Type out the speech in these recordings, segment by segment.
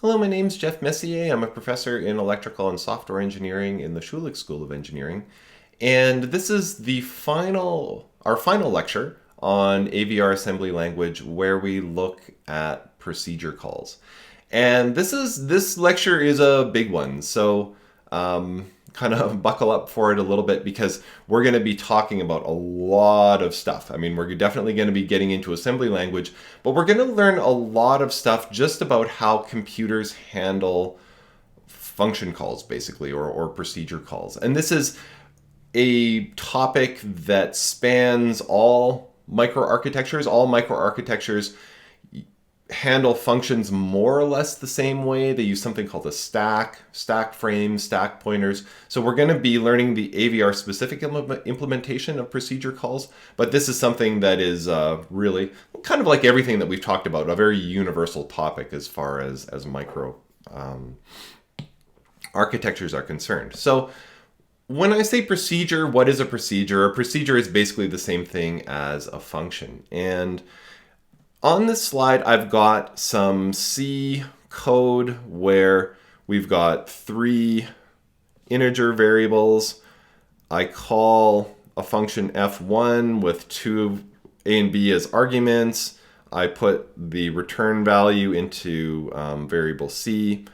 Hello, my name's Jeff Messier. I'm a professor in electrical and software engineering in the Schulich School of Engineering. And this is our final lecture on AVR assembly language where we look at procedure calls. And this lecture is a big one. So kind of buckle up for it a little bit because we're going to be talking about a lot of stuff. I mean, we're definitely going to be getting into assembly language, but we're going to learn a lot of stuff just about how computers handle function calls, basically, or procedure calls. And this is a topic that spans all microarchitectures. All microarchitectures handle functions more or less the same way. They use something called a stack frame, stack pointers. So we're going to be learning the AVR specific implementation of procedure calls, but this is something that is really kind of like everything that we've talked about, a very universal topic as far as micro architectures are concerned. So when I say procedure, what is a procedure? A procedure is basically the same thing as a function. And on this slide, I've got some C code where we've got 3 integer variables. I call a function f1 with 2 a and b as arguments. I put the return value into variable c.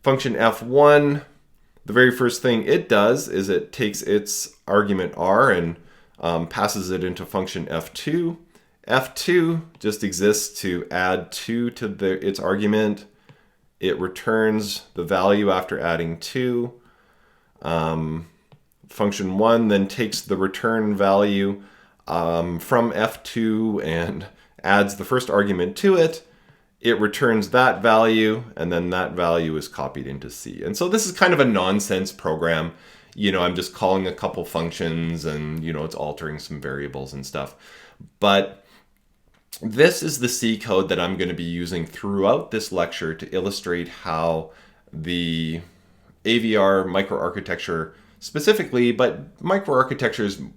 Function f1, the very first thing it does is it takes its argument r and passes it into function f2. F2 just exists to add 2 to its argument. It returns the value after adding 2. Function 1 then takes the return value from F2 and adds the first argument to it. It returns that value, and then that value is copied into C. And so this is kind of a nonsense program. I'm just calling a couple functions and, it's altering some variables and stuff. But this is the C code that I'm going to be using throughout this lecture to illustrate how the AVR microarchitecture specifically, but microarchitectures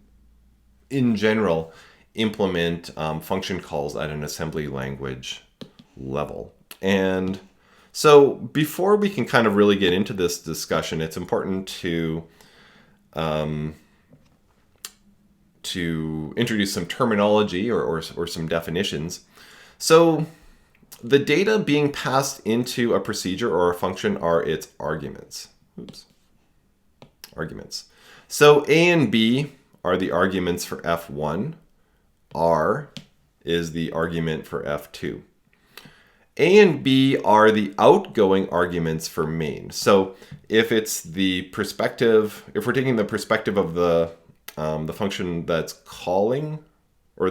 in general, implement function calls at an assembly language level. And so before we can kind of really get into this discussion, it's important to introduce some terminology or some definitions. So the data being passed into a procedure or a function are its arguments. Arguments. So A and B are the arguments for F1. R is the argument for F2. A and B are the outgoing arguments for main. So if we're taking the perspective of the function that's calling, or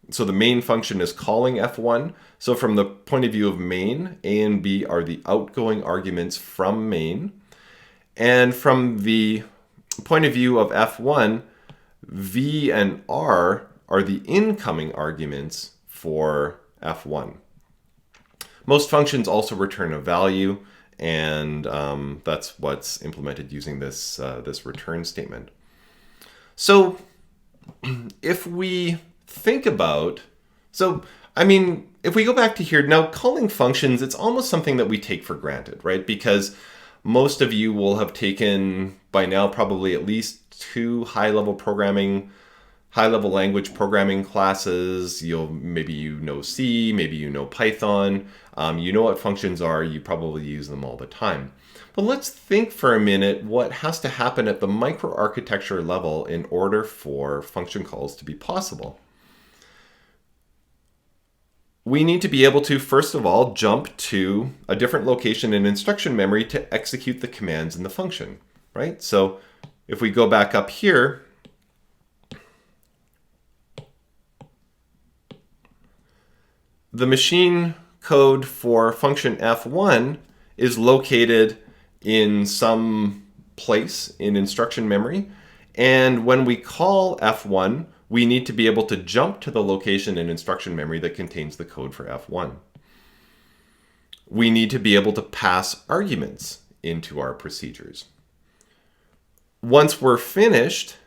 so the main function is calling F1. So from the point of view of main, A and B are the outgoing arguments from main. And from the point of view of F1, V and R are the incoming arguments for F1. Most functions also return a value, and that's what's implemented using this return statement. So if we think about, if we go back to here, now calling functions, it's almost something that we take for granted, right? Because most of you will have taken by now probably at least 2 high-level language programming classes. Maybe you know C, maybe you know Python. You know what functions are, you probably use them all the time. But let's think for a minute what has to happen at the microarchitecture level in order for function calls to be possible. We need to be able to, first of all, jump to a different location in instruction memory to execute the commands in the function, right? So if we go back up here, the machine code for function F1 is located in some place in instruction memory. And when we call F1, we need to be able to jump to the location in instruction memory that contains the code for F1. We need to be able to pass arguments into our procedures. Once we're finished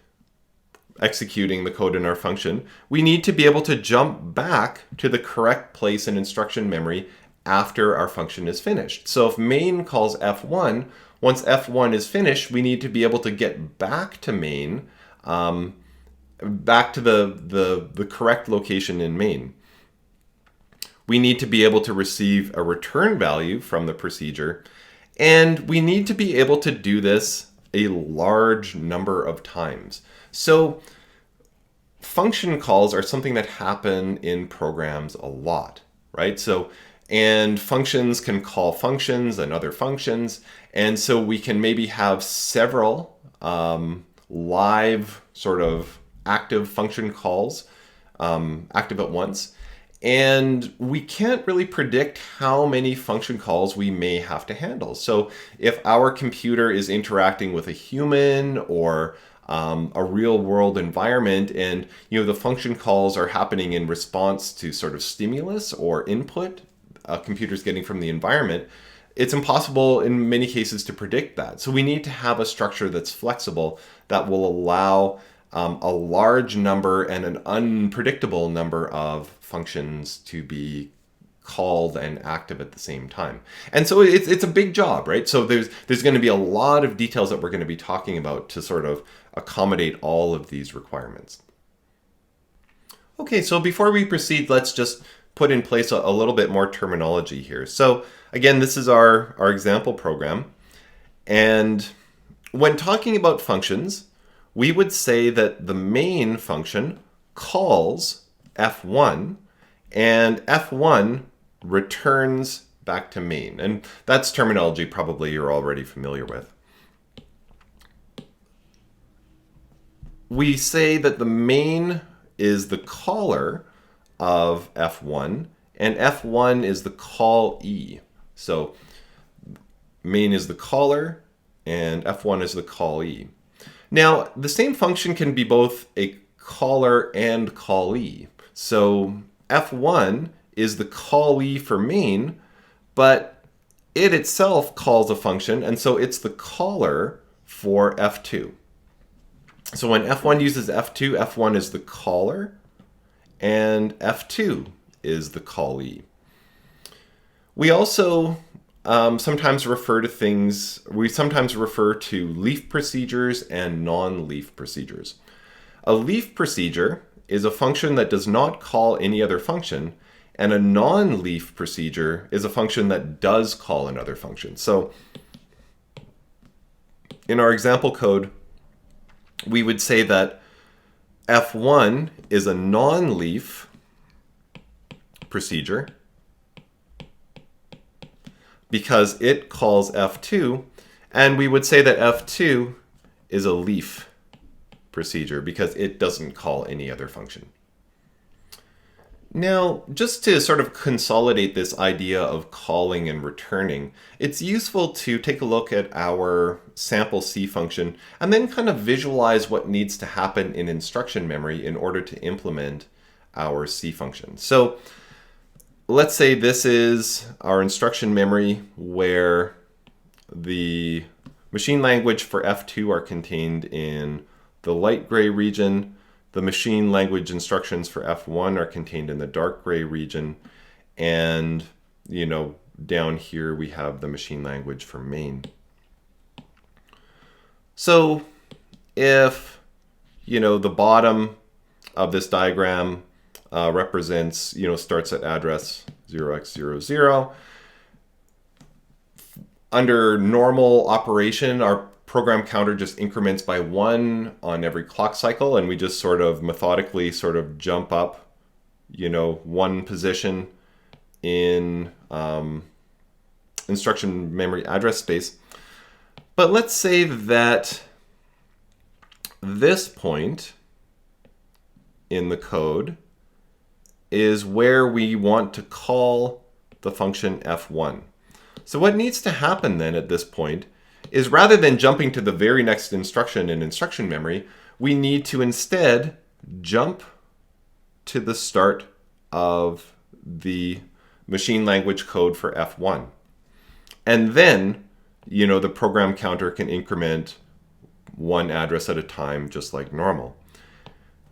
executing the code in our function, we need to be able to jump back to the correct place in instruction memory after our function is finished. So if main calls f1, once f1 is finished, we need to be able to get back to main, back to the correct location in main. We need to be able to receive a return value from the procedure, and we need to be able to do this a large number of times. So function calls are something that happen in programs a lot, right? And functions can call functions and other functions, and so we can maybe have several live sort of active function calls active at once. And we can't really predict how many function calls we may have to handle. So if our computer is interacting with a human or a real world environment, and the function calls are happening in response to sort of stimulus or input a computer's getting from the environment, it's impossible in many cases to predict that. So we need to have a structure that's flexible that will allow a large number and an unpredictable number of functions to be called and active at the same time. And so it's a big job, right? So there's going to be a lot of details that we're going to be talking about to sort of accommodate all of these requirements. Okay, so before we proceed, let's just put in place a little bit more terminology here. So again, this is our example program. And when talking about functions, we would say that the main function calls f1, and f1 returns back to main. And that's terminology probably you're already familiar with. We say that the main is the caller of f1, and f1 is the callee. So main is the caller, and f1 is the callee. Now, the same function can be both a caller and callee. So f1 is the callee for main, but it itself calls a function, and so it's the caller for f2. So when f1 uses f2, f1 is the caller, and f2 is the callee. We also sometimes refer to leaf procedures and non-leaf procedures. A leaf procedure is a function that does not call any other function, and a non-leaf procedure is a function that does call another function. So in our example code, we would say that f1 is a non-leaf procedure because it calls f2, and we would say that f2 is a leaf procedure because it doesn't call any other function. Now, just to sort of consolidate this idea of calling and returning, it's useful to take a look at our sample C function and then kind of visualize what needs to happen in instruction memory in order to implement our C function. So let's say this is our instruction memory where the machine language for F2 are contained in the light gray region. The machine language instructions for F1 are contained in the dark gray region. And, down here we have the machine language for main. So if, the bottom of this diagram represents, starts at address 0x00. Under normal operation, our program counter just increments by 1 on every clock cycle, and we just sort of methodically jump up, 1 position in instruction memory address space. But let's say that this point in the code is where we want to call the function f1. So what needs to happen then at this point is, rather than jumping to the very next instruction in instruction memory, we need to instead jump to the start of the machine language code for f1. And then, the program counter can increment 1 address at a time, just like normal.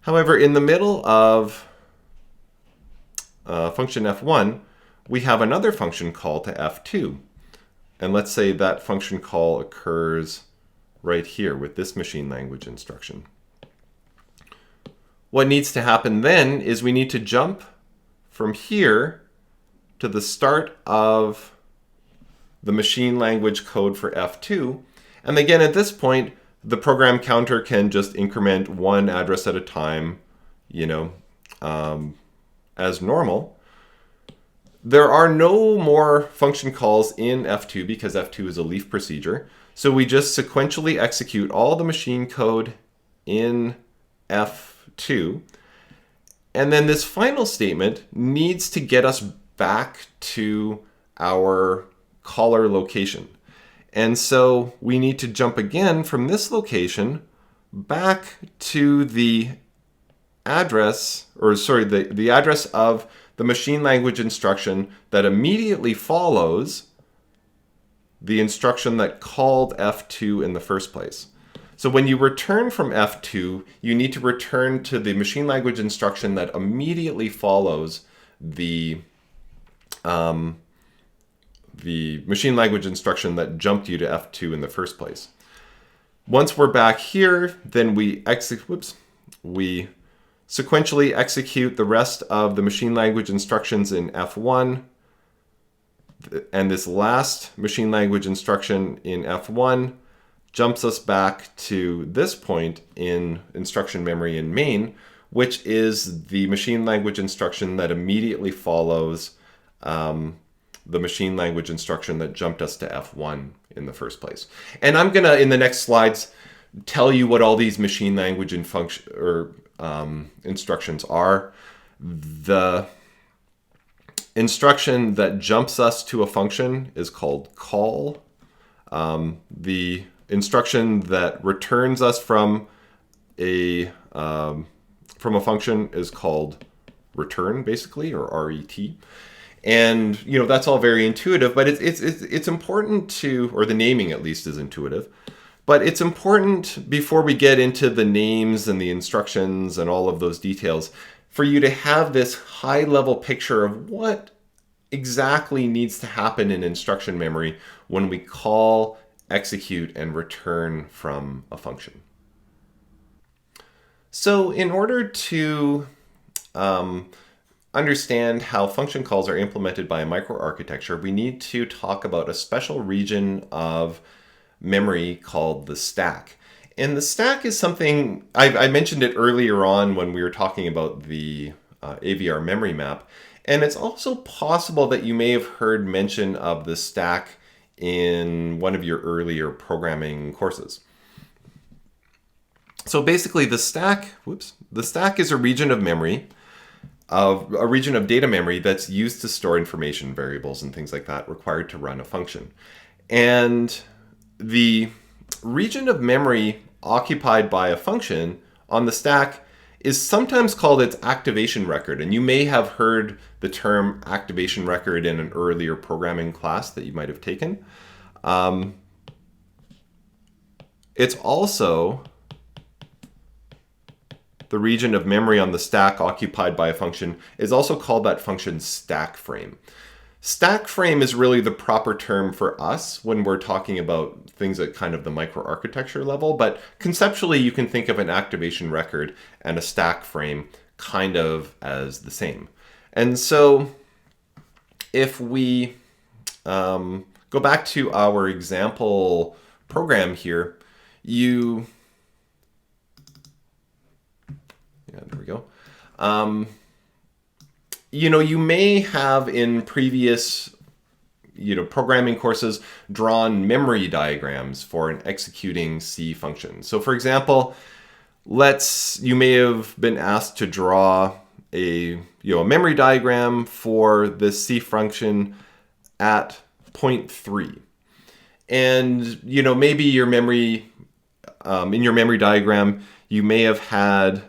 However, in the middle of function f1, we have another function call to f2. And let's say that function call occurs right here with this machine language instruction. What needs to happen then is we need to jump from here to the start of the machine language code for f2. And again, at this point, the program counter can just increment one address at a time, as normal. There are no more function calls in f2 because f2 is a leaf procedure. So we just sequentially execute all the machine code in f2. And then this final statement needs to get us back to our caller location. And so we need to jump again from this location back to the address, the address of the machine language instruction that immediately follows the instruction that called f2 in the first place. So when you return from f2, you need to return to the machine language instruction that immediately follows the machine language instruction that jumped you to f2 in the first place. Once we're back here, then we sequentially execute the rest of the machine language instructions in f1. And this last machine language instruction in f1 jumps us back to this point in instruction memory in main, which is the machine language instruction that immediately follows the machine language instruction that jumped us to f1 in the first place. And I'm gonna, in the next slides, tell you what all these machine language instructions are. The instruction that jumps us to a function is called call. The instruction that returns us from a function is called return, basically, or RET. And that's all very intuitive, but it's important to, or the naming at least is intuitive. But it's important before we get into the names and the instructions and all of those details for you to have this high-level picture of what exactly needs to happen in instruction memory when we call, execute, and return from a function. So in order to understand how function calls are implemented by a microarchitecture, we need to talk about a special region of memory called the stack. And the stack is something, I mentioned it earlier on when we were talking about the AVR memory map. And it's also possible that you may have heard mention of the stack in one of your earlier programming courses. So basically the stack is a region of memory, a region of data memory that's used to store information, variables, and things like that required to run a function. And the region of memory occupied by a function on the stack is sometimes called its activation record. And you may have heard the term activation record in an earlier programming class that you might have taken. It's also the region of memory on the stack occupied by a function is also called that function's stack frame. Stack frame is really the proper term for us when we're talking about things at kind of the microarchitecture level, but conceptually you can think of an activation record and a stack frame kind of as the same. And so if we go back to our example program here, there we go. You may have in previous, programming courses drawn memory diagrams for an executing C function. So for example, you may have been asked to draw a memory diagram for this C function at point 3. And, maybe your memory, in your memory diagram, you may have had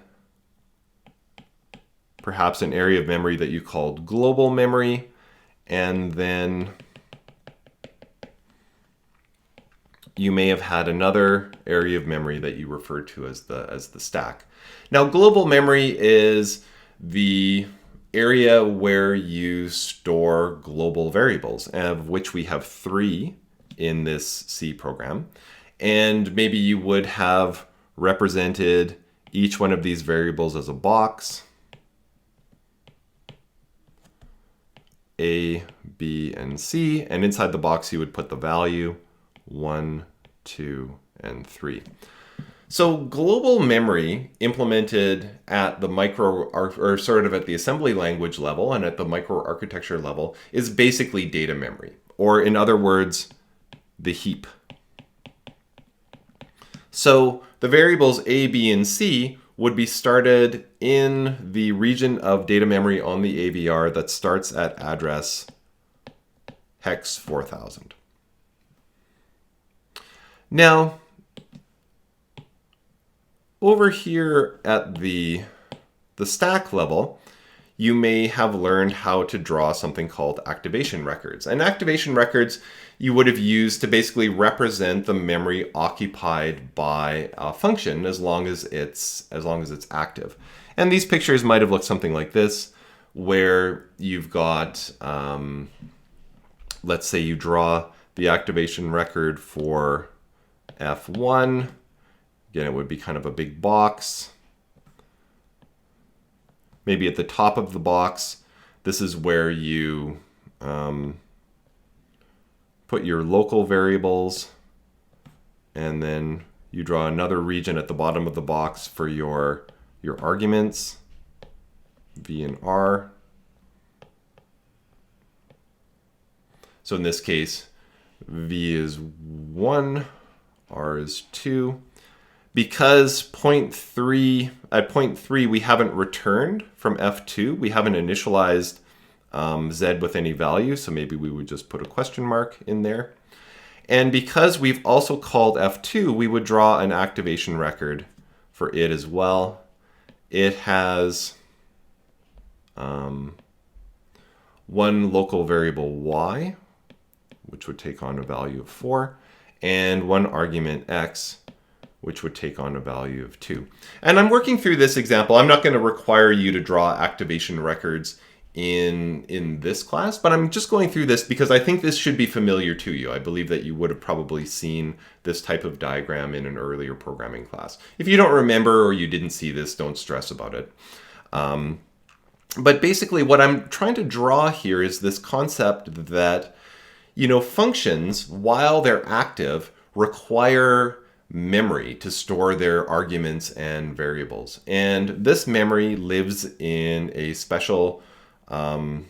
perhaps an area of memory that you called global memory, and then you may have had another area of memory that you referred to as the stack. Now, global memory is the area where you store global variables, of which we have 3 in this C program. And maybe you would have represented each one of these variables as a box. A, B, and C. And inside the box, you would put the value 1, 2, and 3. So global memory implemented at the or sort of at the assembly language level and at the microarchitecture level is basically data memory, or in other words, the heap. So the variables A, B, and C would be started in the region of data memory on the AVR that starts at address hex 4000. Now, over here at the stack level, you may have learned how to draw something called activation records. And activation records you would have used to basically represent the memory occupied by a function as long as it's active. And these pictures might have looked something like this, where you've got, let's say you draw the activation record for F1. Again, it would be kind of a big box. Maybe at the top of the box, this is where you put your local variables, and then you draw another region at the bottom of the box for your arguments, V and R. So in this case, V is 1, R is 2. Because at point 3 we haven't returned from F2, we haven't initialized Z with any value, so maybe we would just put a question mark in there. And because we've also called F2, we would draw an activation record for it as well. It has one local variable Y, which would take on a value of 4, and one argument X, which would take on a value of 2. And I'm working through this example. I'm not going to require you to draw activation records in this class, but I'm just going through this because I think this should be familiar to you. I believe that you would have probably seen this type of diagram in an earlier programming class. If you don't remember or you didn't see this, don't stress about it. But basically what I'm trying to draw here is this concept that, functions, while they're active, require memory to store their arguments and variables. And this memory lives in a special and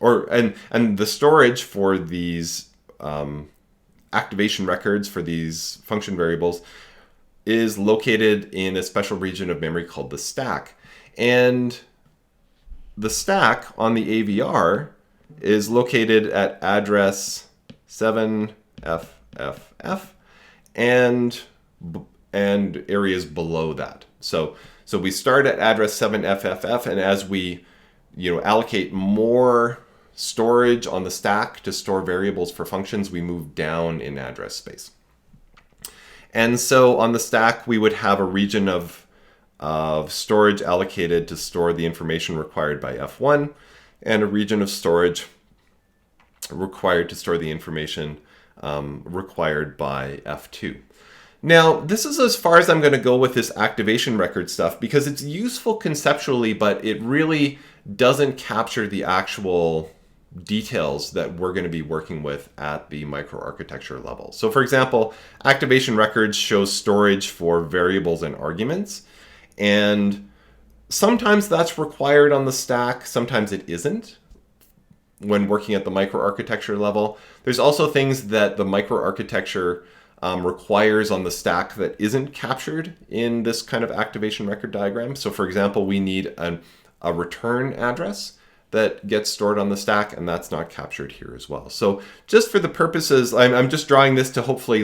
the storage for these activation records for these function variables is located in a special region of memory called the stack. And the stack on the AVR is located at address 7FFF and areas below that. So we start at address 7FFF, and as we allocate more storage on the stack to store variables for functions, we move down in address space. And so on the stack, we would have a region of storage allocated to store the information required by F1, and a region of storage required to store the information required by F2. Now, this is as far as I'm going to go with this activation record stuff because it's useful conceptually, but it really doesn't capture the actual details that we're going to be working with at the microarchitecture level. So for example, activation records shows storage for variables and arguments, and sometimes that's required on the stack, sometimes it isn't when working at the microarchitecture level. There's also things that the microarchitecture requires on the stack that isn't captured in this kind of activation record diagram. So for example, we need a return address that gets stored on the stack, and that's not captured here as well. So just for the purposes, I'm just drawing this to hopefully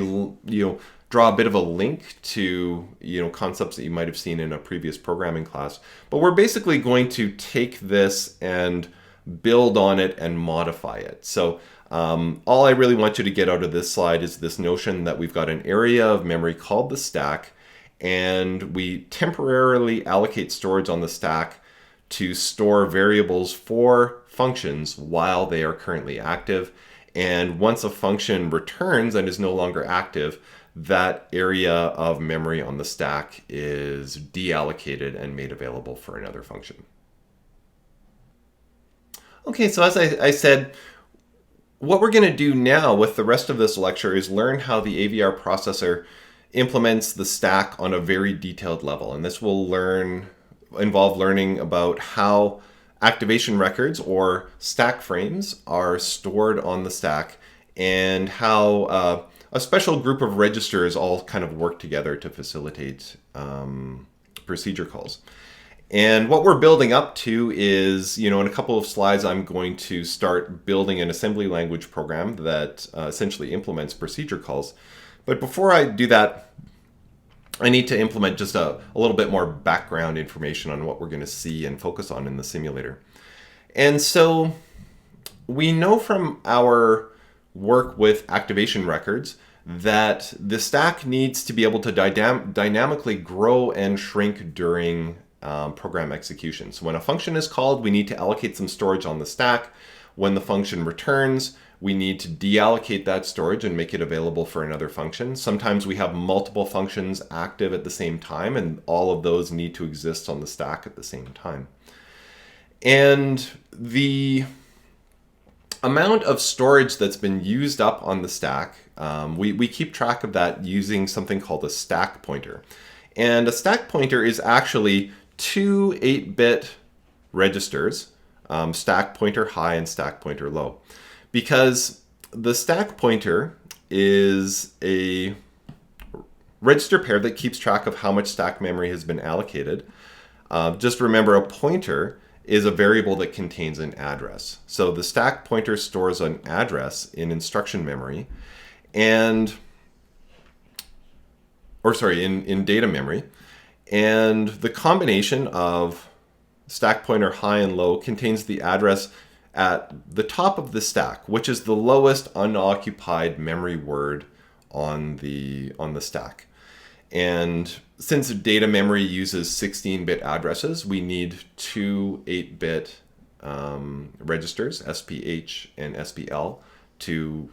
draw a bit of a link to concepts that you might have seen in a previous programming class. But we're basically going to take this and build on it and modify it. So all I really want you to get out of this slide is this notion that we've got an area of memory called the stack, and we temporarily allocate storage on the stack to store variables for functions while they are currently active. And once a function returns and is no longer active, that area of memory on the stack is deallocated and made available for another function. Okay, so as I said, what we're going to do now with the rest of this lecture is learn how the AVR processor implements the stack on a very detailed level. And this will involve learning about how activation records or stack frames are stored on the stack, and how a special group of registers all kind of work together to facilitate procedure calls. And what we're building up to is, in a couple of slides, I'm going to start building an assembly language program that essentially implements procedure calls. But before I do that, I need to implement just a little bit more background information on what we're going to see and focus on in the simulator. And so we know from our work with activation records that the stack needs to be able to dynamically grow and shrink during program execution. So when a function is called, we need to allocate some storage on the stack. When the function returns, we need to deallocate that storage and make it available for another function. Sometimes we have multiple functions active at the same time, and all of those need to exist on the stack at the same time. And the amount of storage that's been used up on the stack, we keep track of that using something called a stack pointer. And a stack pointer is actually two 8-bit registers, stack pointer high and stack pointer low. Because the stack pointer is a register pair that keeps track of how much stack memory has been allocated. Just remember, a pointer is a variable that contains an address. So the stack pointer stores an address in instruction memory, in data memory. And the combination of stack pointer high and low contains the address at the top of the stack, which is the lowest unoccupied memory word on the stack. And since data memory uses 16-bit addresses, we need two 8-bit registers, SPH and SPL, to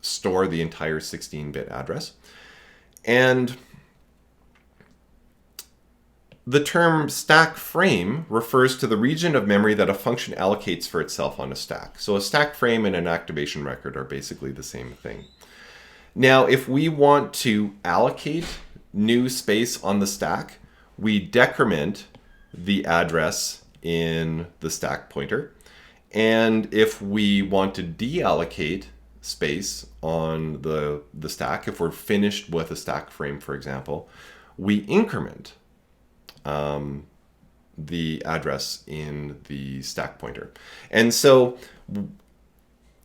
store the entire 16-bit address. And the term stack frame refers to the region of memory that a function allocates for itself on a stack. So a stack frame and an activation record are basically the same thing. Now, if we want to allocate new space on the stack, we decrement the address in the stack pointer. And if we want to deallocate space on the stack, if we're finished with a stack frame, for example, we increment the address in the stack pointer. And so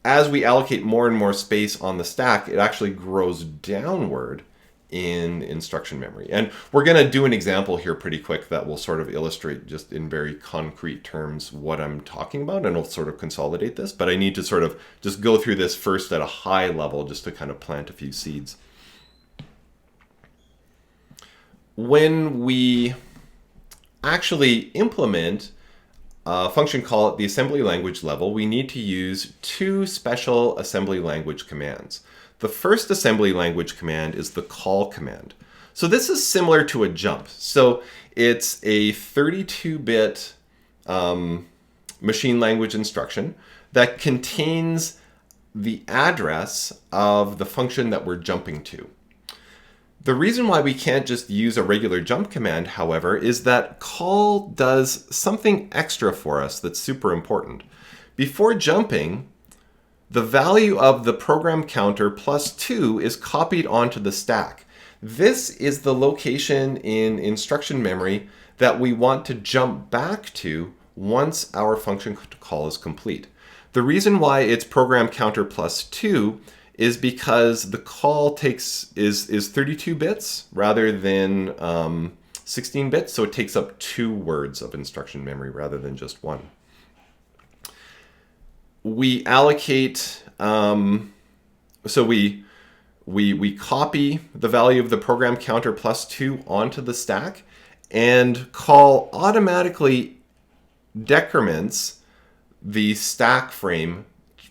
as we allocate more and more space on the stack, it actually grows downward in instruction memory. And we're going to do an example here pretty quick that will sort of illustrate just in very concrete terms what I'm talking about, and I'll sort of consolidate this. But I need to sort of just go through this first at a high level just to kind of plant a few seeds. When we actually implement a function call at the assembly language level, we need to use two special assembly language commands. The first assembly language command is the call command. So this is similar to a jump. So it's a 32-bit machine language instruction that contains the address of the function that we're jumping to. The reason why we can't just use a regular jump command, however, is that call does something extra for us that's super important. Before jumping, the value of the program counter plus 2 is copied onto the stack. This is the location in instruction memory that we want to jump back to once our function call is complete. The reason why it's program counter plus 2 is because the call is 32 bits rather than 16 bits, so it takes up 2 words of instruction memory rather than just 1. We allocate, so we copy the value of the program counter plus 2 onto the stack, And call automatically decrements the stack frame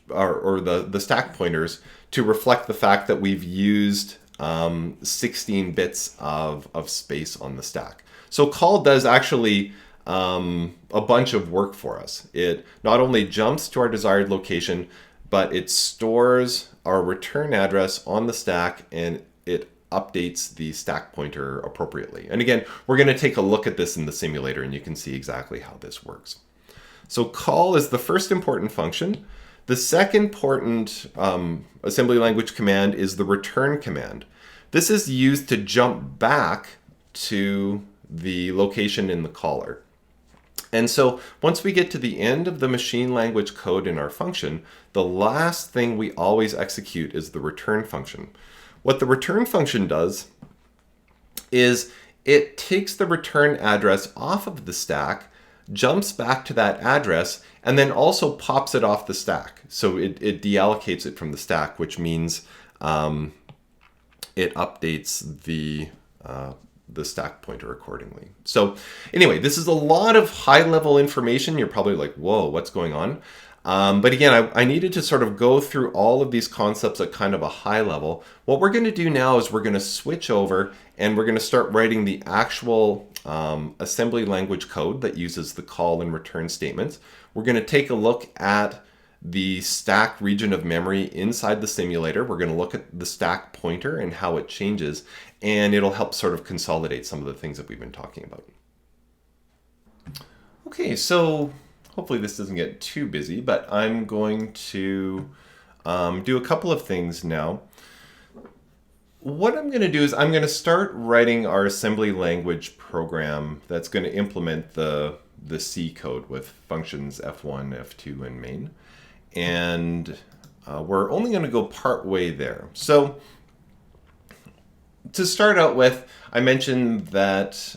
or the stack pointers to reflect the fact that we've used 16 bits of space on the stack. So call does actually a bunch of work for us. It not only jumps to our desired location, but it stores our return address on the stack and it updates the stack pointer appropriately. And again, we're going to take a look at this in the simulator and you can see exactly how this works. So call is the first important function. The second important assembly language command is the return command. This is used to jump back to the location in the caller. And so once we get to the end of the machine language code in our function, the last thing we always execute is the return function. What the return function does is it takes the return address off of the stack, jumps back to that address, and then also pops it off the stack. So it deallocates it from the stack, which means it updates the stack pointer accordingly. So anyway, this is a lot of high-level information. You're probably like, whoa, what's going on? But again, I needed to sort of go through all of these concepts at kind of a high level. What we're going to do now is we're going to switch over and we're going to start writing the actual assembly language code that uses the call and return statements. We're going to take a look at the stack region of memory inside the simulator. We're going to look at the stack pointer and how it changes, and it'll help sort of consolidate some of the things that we've been talking about. Okay, so hopefully this doesn't get too busy, but I'm going to do a couple of things now. What I'm going to do is I'm going to start writing our assembly language program that's going to implement the C code with functions f1, f2, and main. And we're only going to go part way there. So to start out with, I mentioned that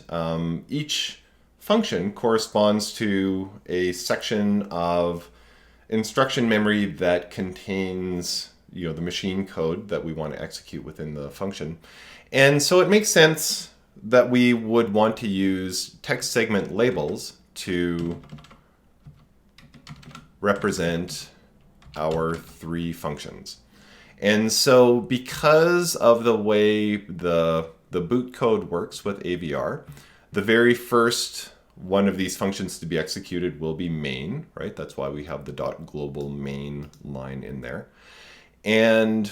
each function corresponds to a section of instruction memory that contains the machine code that we want to execute within the function. And so it makes sense that we would want to use text segment labels to represent our three functions. And so because of the way the boot code works with AVR, the very first one of these functions to be executed will be main, right? That's why we have the .global main line in there. And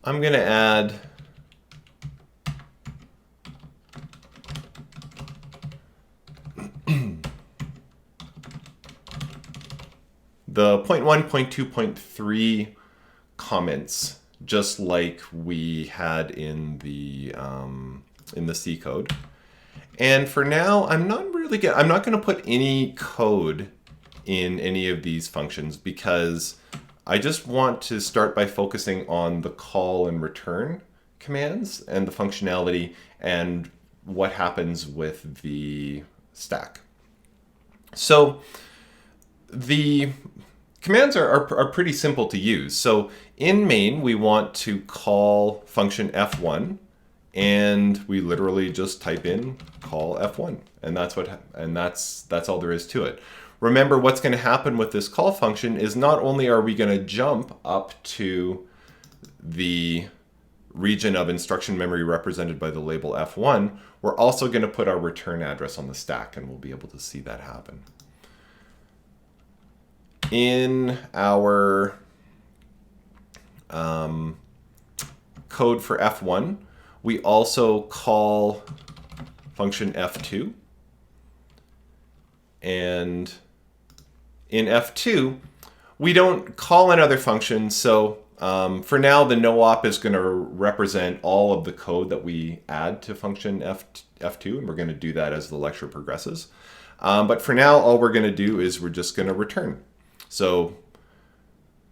I'm going to add the 0.1, 0.2, 0.3 comments, just like we had in the C code. And for now, I'm not going to put any code in any of these functions because I just want to start by focusing on the call and return commands and the functionality and what happens with the stack. So the commands are pretty simple to use. So in main, we want to call function f1, and we literally just type in call f1, and that's all there is to it. Remember, what's going to happen with this call function is not only are we going to jump up to the region of instruction memory represented by the label f1, we're also going to put our return address on the stack, and we'll be able to see that happen. In our code for f1, we also call function f2. And in f2, we don't call another function. So for now, the no-op is going to represent all of the code that we add to function f2, and we're going to do that as the lecture progresses. But for now, all we're going to do is we're just going to return. So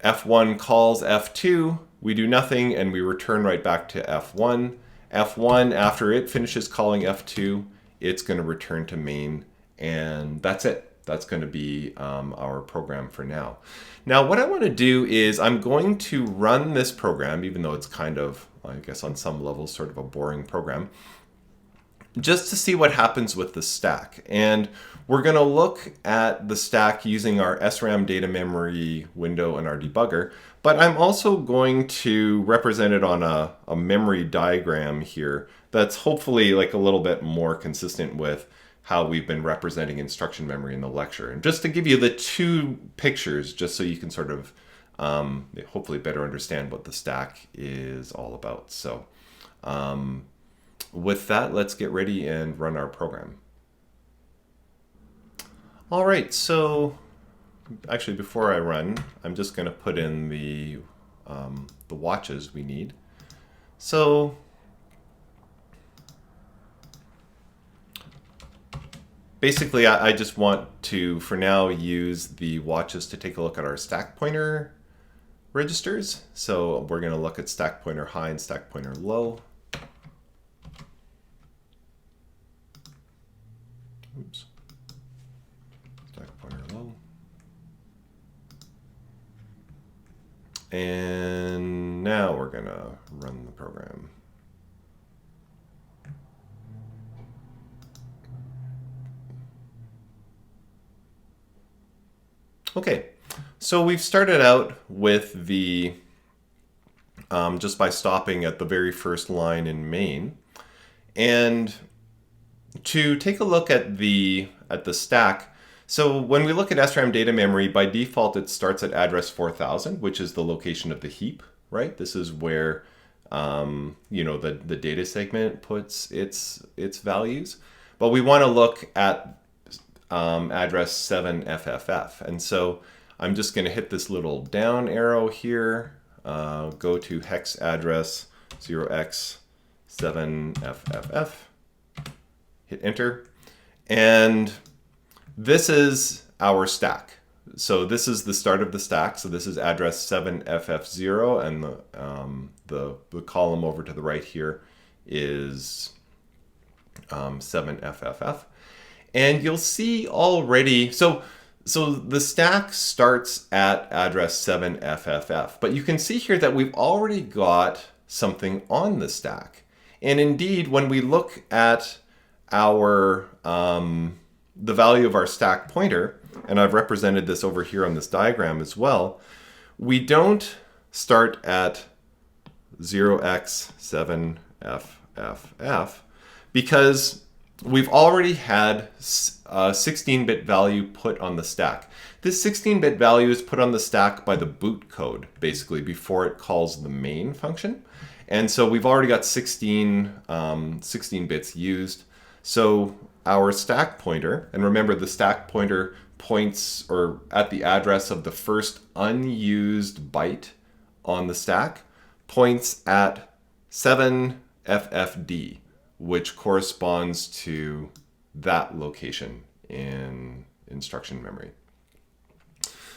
f1 calls f2, we do nothing, and we return right back to f1. f1, after it finishes calling f2, it's going to return to main, and that's it. That's going to be our program for now. Now, what I want to do is I'm going to run this program, even though it's kind of, I guess on some level, sort of a boring program, just to see what happens with the stack. And we're going to look at the stack using our SRAM data memory window and our debugger, but I'm also going to represent it on a memory diagram here that's hopefully like a little bit more consistent with how we've been representing instruction memory in the lecture. And just to give you the two pictures, just so you can sort of hopefully better understand what the stack is all about. So with that, let's get ready and run our program. All right, so actually before I run, I'm just going to put in the watches we need. So basically, I just want to, for now, use the watches to take a look at our stack pointer registers. So we're going to look at stack pointer high and stack pointer low. Oops. Stack pointer low. And now we're going to run the program. Okay, so we've started out with the, just by stopping at the very first line in main. And to take a look at the stack, so when we look at SRAM data memory, by default it starts at address 4000, which is the location of the heap, right? This is where the data segment puts its values. But we want to look at address 7FFF. And so I'm just going to hit this little down arrow here, go to hex address 0x7FFF, hit enter, and this is our stack. So this is the start of the stack. So this is address 7FF0, and the column over to the right here is 7FFF. And you'll see already, so the stack starts at address 7FFF, but you can see here that we've already got something on the stack. And indeed, when we look at our the value of our stack pointer, and I've represented this over here on this diagram as well, we don't start at 0x7FFF because we've already had a 16-bit value put on the stack. This 16-bit value is put on the stack by the boot code, basically, before it calls the main function. And so we've already got 16 bits used. So our stack pointer, and remember the stack pointer points or at the address of the first unused byte on the stack, points at 7FFD. Which corresponds to that location in instruction memory.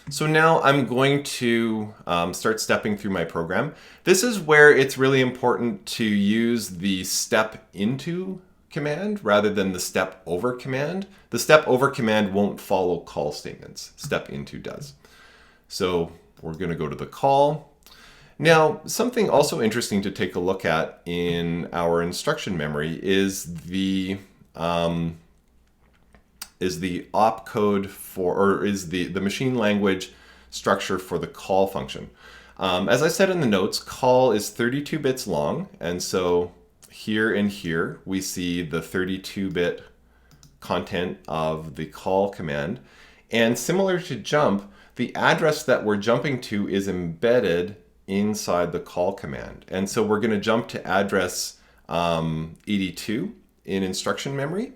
So now I'm going to start stepping through my program. This is where it's really important to use the step into command rather than the step over command. The step over command won't follow call statements. Step into does. So we're going to go to the call. Now, something also interesting to take a look at in our instruction memory is the opcode for, or is the machine language structure for the call function. As I said in the notes, call is 32 bits long, and so here and here we see the 32-bit content of the call command. And similar to jump, the address that we're jumping to is embedded inside the call command. And so we're going to jump to address 82 in instruction memory.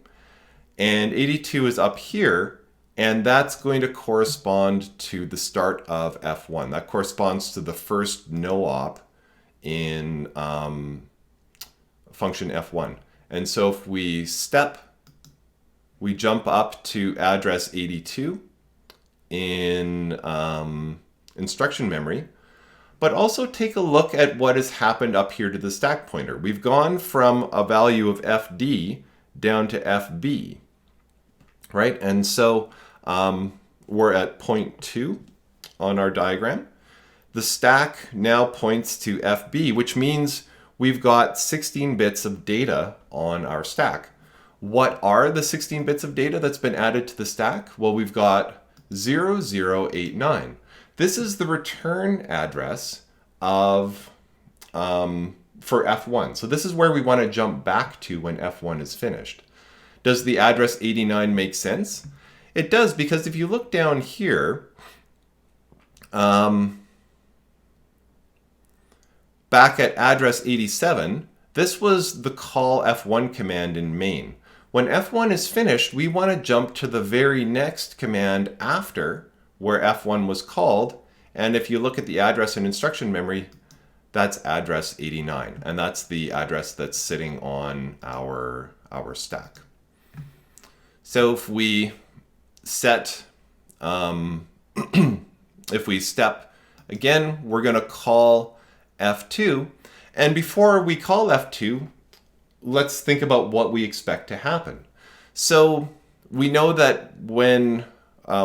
And 82 is up here, and that's going to correspond to the start of F1. That corresponds to the first no-op in function F1. And so if we jump up to address 82 in instruction memory, but also take a look at what has happened up here to the stack pointer. We've gone from a value of FD down to FB, right? And so we're at point 2 on our diagram. The stack now points to FB, which means we've got 16 bits of data on our stack. What are the 16 bits of data that's been added to the stack? Well, we've got 0089. This is the return address of for F1. So this is where we want to jump back to when F1 is finished. Does the address 89 make sense? It does, because if you look down here, back at address 87, this was the call F1 command in main. When F1 is finished, we want to jump to the very next command after where F1 was called. And if you look at the address in instruction memory, that's address 89. And that's the address that's sitting on our stack. So if we set, if we step again, we're going to call F2. And before we call F2, let's think about what we expect to happen. So we know that when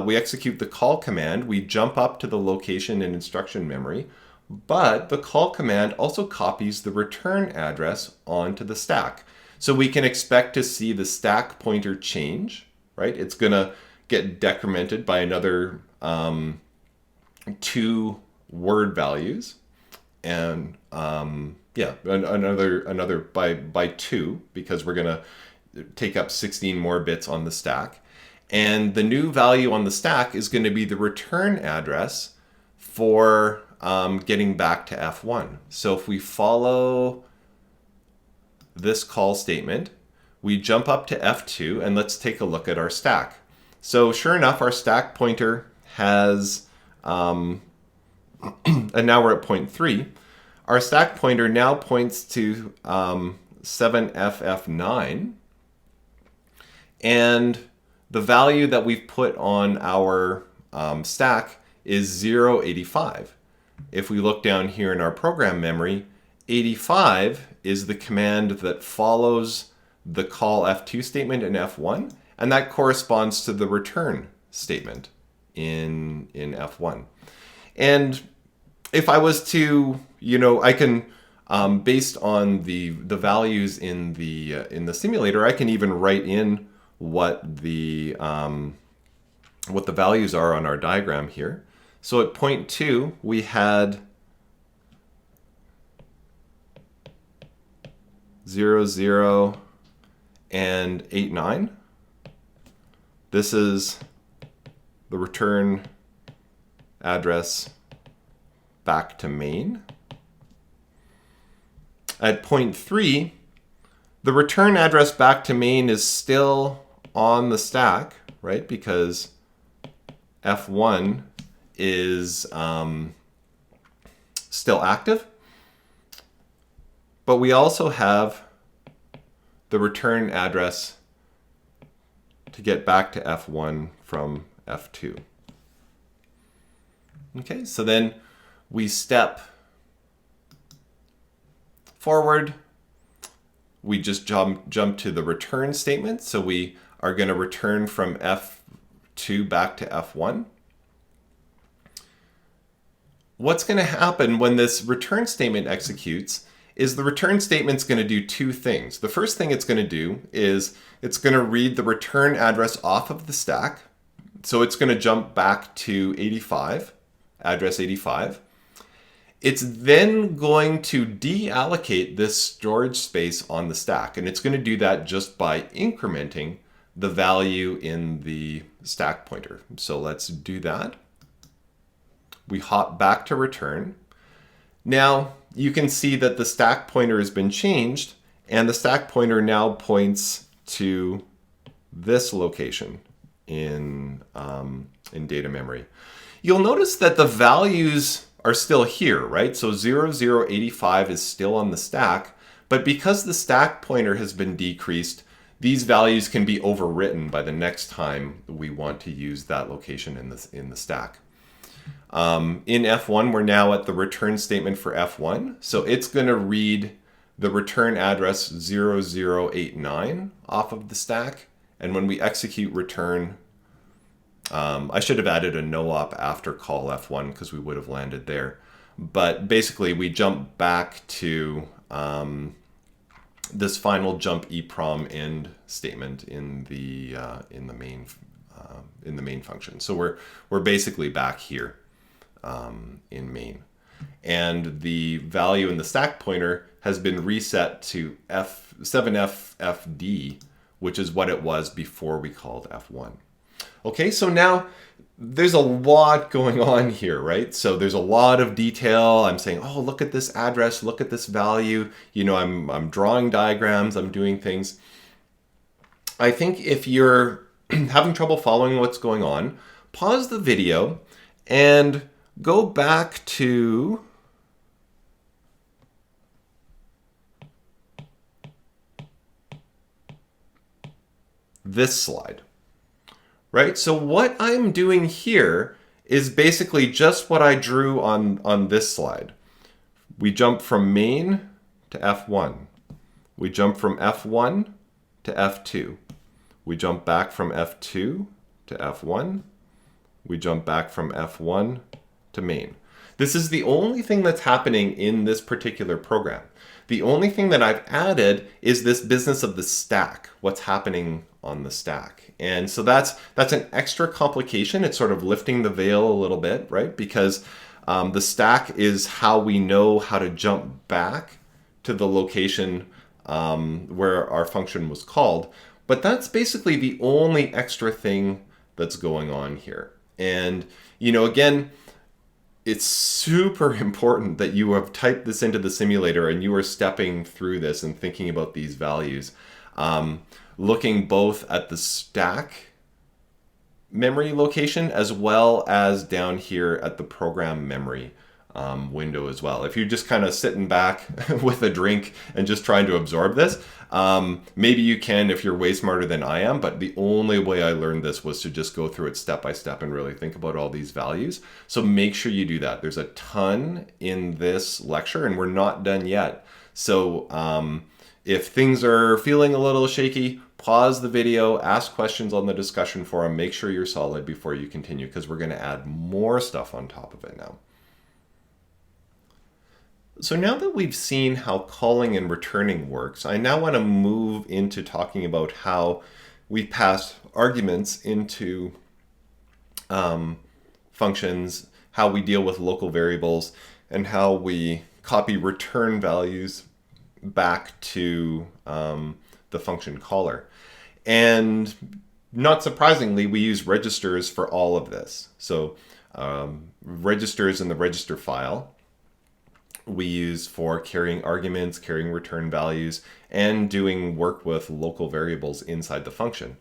we execute the call command, we jump up to the location in instruction memory, but the call command also copies the return address onto the stack. So we can expect to see the stack pointer change, right? It's going to get decremented by another 2 word values, and another by 2, because we're going to take up 16 more bits on the stack. And the new value on the stack is going to be the return address for getting back to F1. So if we follow this call statement, we jump up to F2, and let's take a look at our stack. So sure enough, our stack pointer has, and now we're at point 3. Our stack pointer now points to 7FF9, and the value that we've put on our stack is 085. If we look down here in our program memory, 85 is the command that follows the call F2 statement in F1, and that corresponds to the return statement in F1. And if I was to, I can, based on the values in the simulator, I can even write in what the values are on our diagram here. So at point 2, we had 0, 0, and 89. This is the return address back to main. At point 3, the return address back to main is still on the stack, right? Because F1 is still active. But we also have the return address to get back to F1 from F2. Okay, so then we step forward. We just jump to the return statement. So we are going to return from F2 back to F1. What's going to happen when this return statement executes is the return statement's going to do 2 things. The first thing it's going to do is it's going to read the return address off of the stack. So it's going to jump back to 85, address 85. It's then going to deallocate this storage space on the stack. And it's going to do that just by incrementing the value in the stack pointer. So let's do that. We hop back to return. Now you can see that the stack pointer has been changed, and the stack pointer now points to this location in data memory. You'll notice that the values are still here, right? So 0085 is still on the stack, but because the stack pointer has been decreased, these values can be overwritten by the next time we want to use that location in the stack. In F1, we're now at the return statement for F1. So it's going to read the return address 0089 off of the stack. And when we execute return, I should have added a no-op after call F1 because we would have landed there. But basically, we jump back to this final jump EEPROM end statement in the main function. So we're basically back here in main, and the value in the stack pointer has been reset to F7FFD, which is what it was before we called F1. Okay, so now there's a lot going on here, right? So there's a lot of detail. I'm saying, oh, look at this address, look at this value. You know, I'm drawing diagrams, I'm doing things. I think if you're having trouble following what's going on, pause the video and go back to this slide. Right? So what I'm doing here is basically just what I drew on this slide. We jump from main to F1. We jump from F1 to F2. We jump back from F2 to F1. We jump back from F1 to main. This is the only thing that's happening in this particular program. The only thing that I've added is this business of the stack, what's happening on the stack. And so that's an extra complication. It's sort of lifting the veil a little bit, right? Because the stack is how we know how to jump back to the location where our function was called. But that's basically the only extra thing that's going on here. And, you know, again, it's super important that you have typed this into the simulator and you are stepping through this and thinking about these values. Looking both at the stack memory location as well as down here at the program memory window as well. If you're just kind of sitting back with a drink and just trying to absorb this, maybe you can if you're way smarter than I am, but the only way I learned this was to just go through it step by step and really think about all these values. So make sure you do that. There's a ton in this lecture and we're not done yet. So if things are feeling a little shaky, pause the video, ask questions on the discussion forum, make sure you're solid before you continue because we're going to add more stuff on top of it now. So now that we've seen how calling and returning works, I now want to move into talking about how we pass arguments into functions, how we deal with local variables, and how we copy return values back to the function caller. And not surprisingly, we use registers for all of this. So registers in the register file we use for carrying arguments, carrying return values, and doing work with local variables inside the function.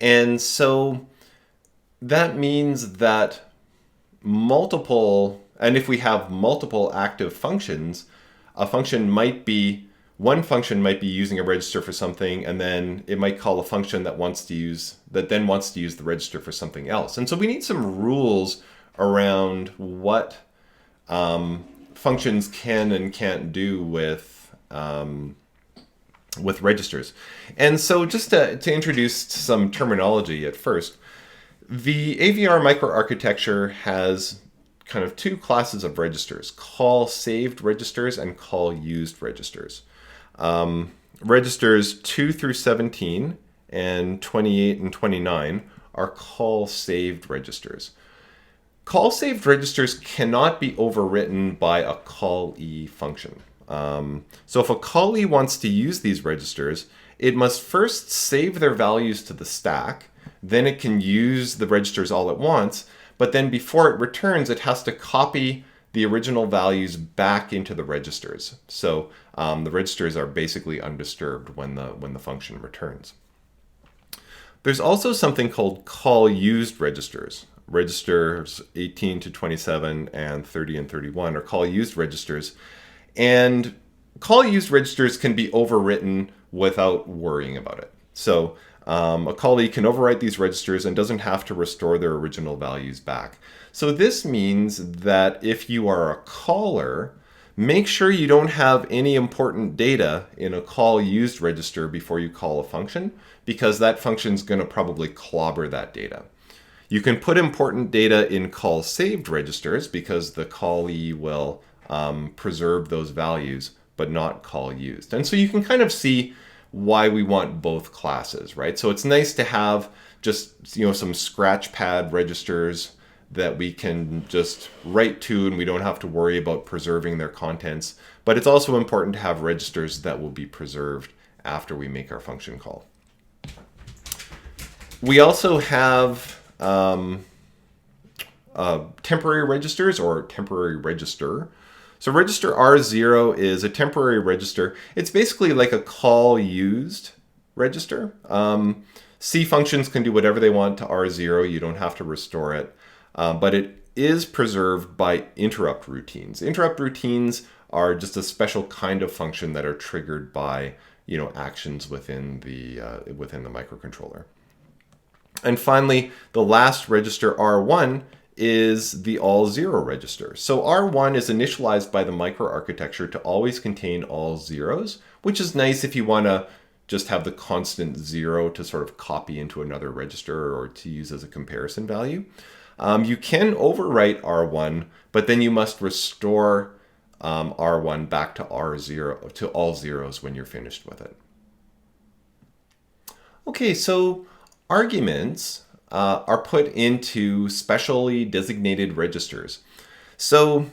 And so that means that if we have multiple active functions, one function might be using a register for something, and then it might call a function that then wants to use the register for something else. And so we need some rules around what functions can and can't do with registers. And so just to introduce some terminology at first, the AVR microarchitecture has kind of two classes of registers: call saved registers and call used registers. Registers 2 through 17 and 28 and 29 are call saved registers. Call saved registers cannot be overwritten by a callee function. So if a callee wants to use these registers, it must first save their values to the stack, then it can use the registers all at once, but then before it returns, it has to copy the original values back into the registers. So the registers are basically undisturbed when the function returns. There's also something called call used registers. Registers 18 to 27 and 30 and 31 are call used registers. And call used registers can be overwritten without worrying about it. So a callee can overwrite these registers and doesn't have to restore their original values back. So this means that if you are a caller, make sure you don't have any important data in a call used register before you call a function, because that function is going to probably clobber that data. You can put important data in call saved registers because the callee will preserve those values, but not call used. And so you can kind of see why we want both classes, right? So it's nice to have just some scratchpad registers that we can just write to and we don't have to worry about preserving their contents. But it's also important to have registers that will be preserved after we make our function call. We also have temporary registers or temporary register. So register R0 is a temporary register. It's basically like a call used register. C functions can do whatever they want to R0. You don't have to restore it. But it is preserved by interrupt routines. Interrupt routines are just a special kind of function that are triggered by actions within the microcontroller. And finally, the last register, R1, is the all zero register. So R1 is initialized by the microarchitecture to always contain all zeros, which is nice if you want to just have the constant 0 to sort of copy into another register or to use as a comparison value. You can overwrite R1, but then you must restore R1 back to R0 to all zeros when you're finished with it. Okay, so arguments are put into specially designated registers. So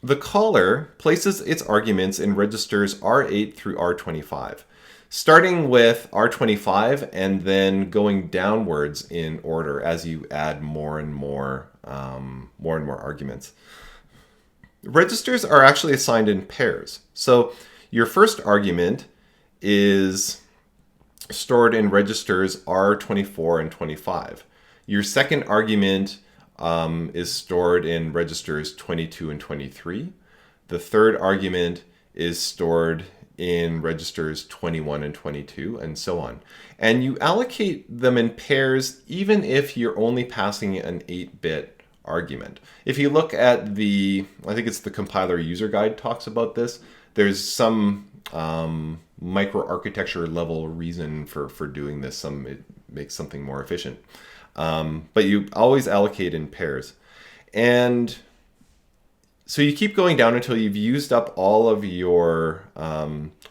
the caller places its arguments in registers R8 through R25, starting with R25 and then going downwards in order as you add more and more arguments. Registers are actually assigned in pairs. So your first argument is stored in registers R24 and 25. Your second argument is stored in registers 22 and 23. The third argument is stored in registers 21 and 22, and so on. And you allocate them in pairs even if you're only passing an 8-bit argument. If you look at I think it's the compiler user guide talks about this, there's some microarchitecture level reason for doing this. It makes something more efficient. But you always allocate in pairs. And so you keep going down until you've used up all of your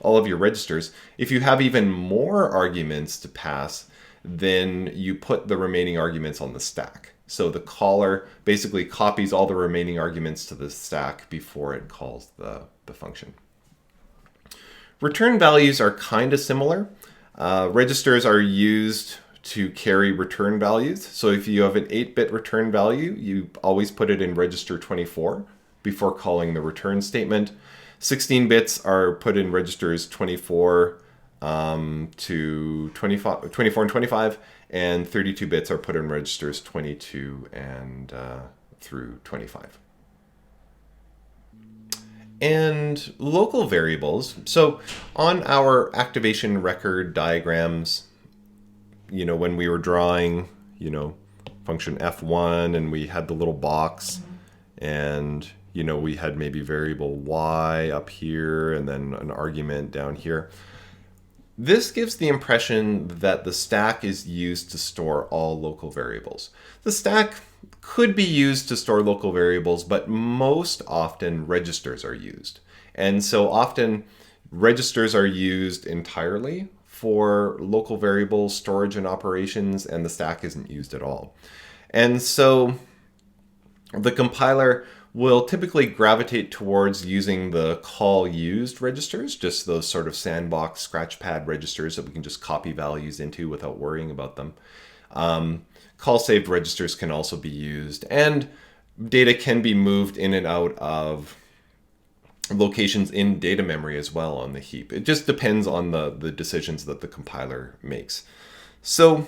registers. If you have even more arguments to pass, then you put the remaining arguments on the stack. So the caller basically copies all the remaining arguments to the stack before it calls the function. Return values are kind of similar. Registers are used to carry return values. So if you have an 8-bit return value, you always put it in register 24 before calling the return statement. 16 bits are put in registers 24 to 24 and 25, and 32 bits are put in registers 22 and through 25. And local variables. So on our activation record diagrams, when we were drawing, function F1 and we had the little box and, we had maybe variable y up here and then an argument down here. This gives the impression that the stack is used to store all local variables. The stack could be used to store local variables, but most often registers are used. And so often registers are used entirely for local variable storage and operations, and the stack isn't used at all. And so the compiler will typically gravitate towards using the call used registers, just those sort of sandbox scratchpad registers that we can just copy values into without worrying about them. Call saved registers can also be used, and data can be moved in and out of locations in data memory as well on the heap. It just depends on the decisions that the compiler makes. So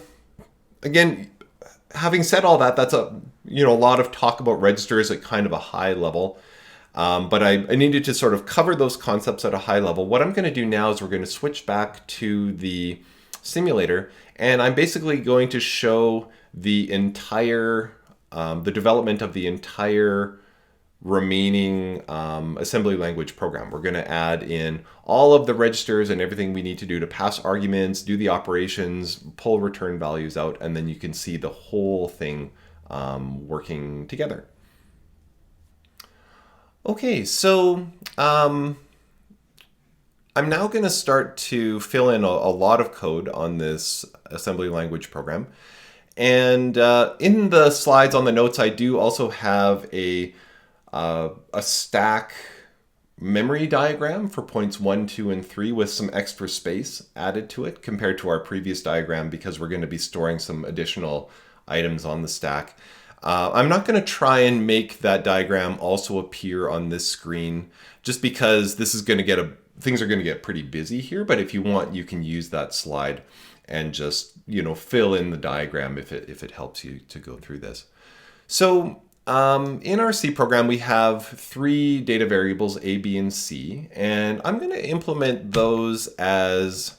again, having said all that, that's a lot of talk about registers at kind of a high level. But I needed to sort of cover those concepts at a high level. What I'm going to do now is we're going to switch back to the simulator, and I'm basically going to show the entire, the development of the entire remaining assembly language program. We're going to add in all of the registers and everything we need to do to pass arguments, do the operations, pull return values out, and then you can see the whole thing working together. Okay, so I'm now going to start to fill in a lot of code on this assembly language program. And in the slides on the notes, I do also have a stack memory diagram for points 1, 2, and 3 with some extra space added to it compared to our previous diagram because we're going to be storing some additional items on the stack. I'm not going to try and make that diagram also appear on this screen just because this is going to get things are going to get pretty busy here, but if you want, you can use that slide and just, fill in the diagram if it helps you to go through this. So in our C program, we have 3 data variables, A, B, and C, and I'm going to implement those as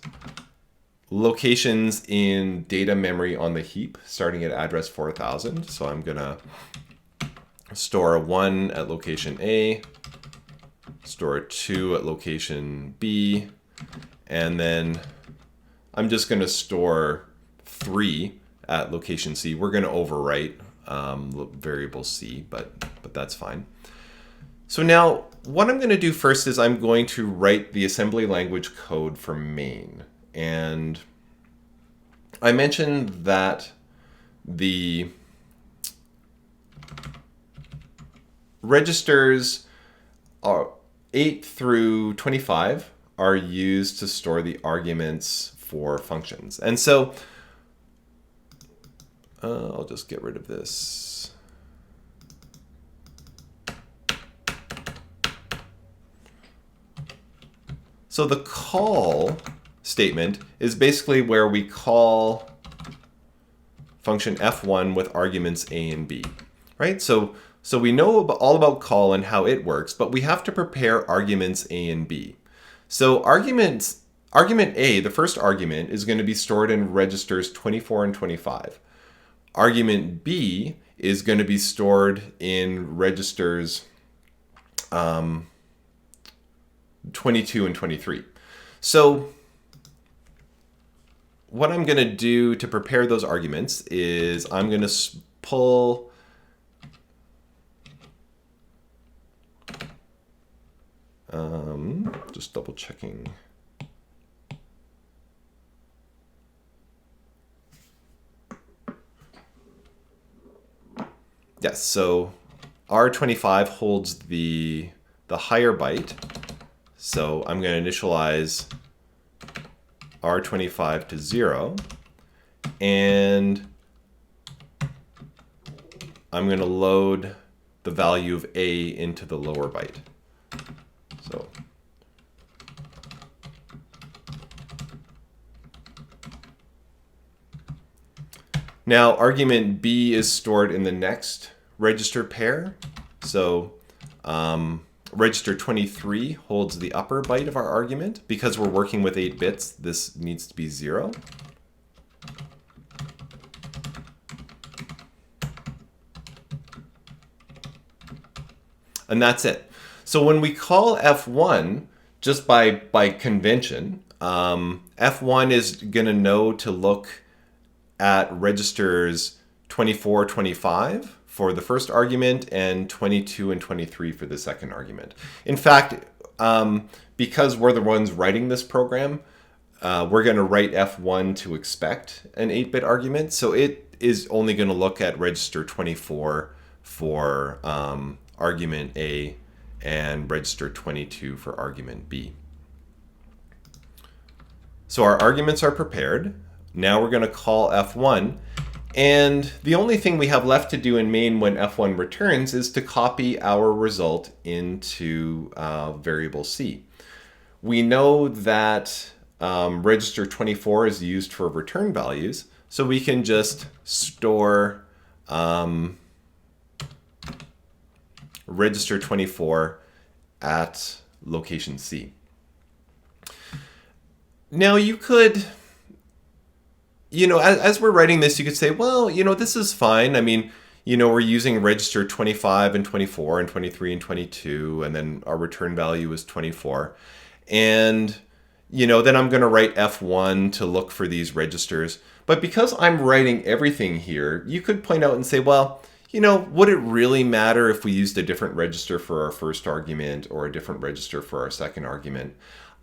locations in data memory on the heap, starting at address 4000. So I'm going to store a 1 at location A, store a 2 at location B, and then I'm just going to store 3 at location C. We're going to overwrite variable C, but that's fine. So now what I'm going to do first is I'm going to write the assembly language code for main. And I mentioned that the registers 8 through 25 are used to store the arguments for functions. And so I'll just get rid of this. So the call statement is basically where we call function f1 with arguments a and b, right? So we know all about call and how it works, but we have to prepare arguments a and b. So argument a, the first argument, is going to be stored in registers 24 and 25. Argument b is going to be stored in registers 22 and 23. So what I'm going to do to prepare those arguments is I'm going to pull just double checking. Yes, so R25 holds the higher byte. So I'm going to initialize R25 to 0. And I'm going to load the value of A into the lower byte. So now argument B is stored in the next register pair. So register 23 holds the upper byte of our argument. Because we're working with 8 bits, this needs to be 0. And that's it. So when we call F1, just by convention, F1 is going to know to look at registers 24, 25 for the first argument and 22 and 23 for the second argument. In fact, because we're the ones writing this program, we're going to write F1 to expect an 8-bit argument. So it is only going to look at register 24 for argument A and register 22 for argument B. So our arguments are prepared. Now we're going to call F1. And the only thing we have left to do in main when F1 returns is to copy our result into variable C. We know that register 24 is used for return values, so we can just store register 24 at location C. Now you could, as we're writing this, you could say, well, this is fine. I mean, we're using register 25 and 24 and 23 and 22, and then our return value is 24. And, then I'm going to write F1 to look for these registers. But because I'm writing everything here, you could point out and say, well, would it really matter if we used a different register for our first argument or a different register for our second argument?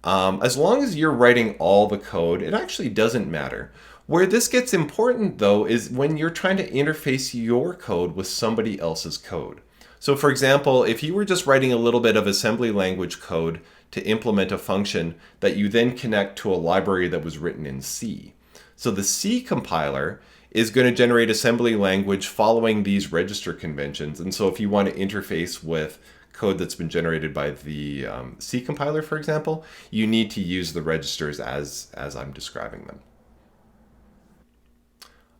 As long as you're writing all the code, it actually doesn't matter. Where this gets important, though, is when you're trying to interface your code with somebody else's code. So for example, if you were just writing a little bit of assembly language code to implement a function that you then connect to a library that was written in C. So the C compiler is going to generate assembly language following these register conventions. And so if you want to interface with code that's been generated by the C compiler, for example, you need to use the registers as I'm describing them.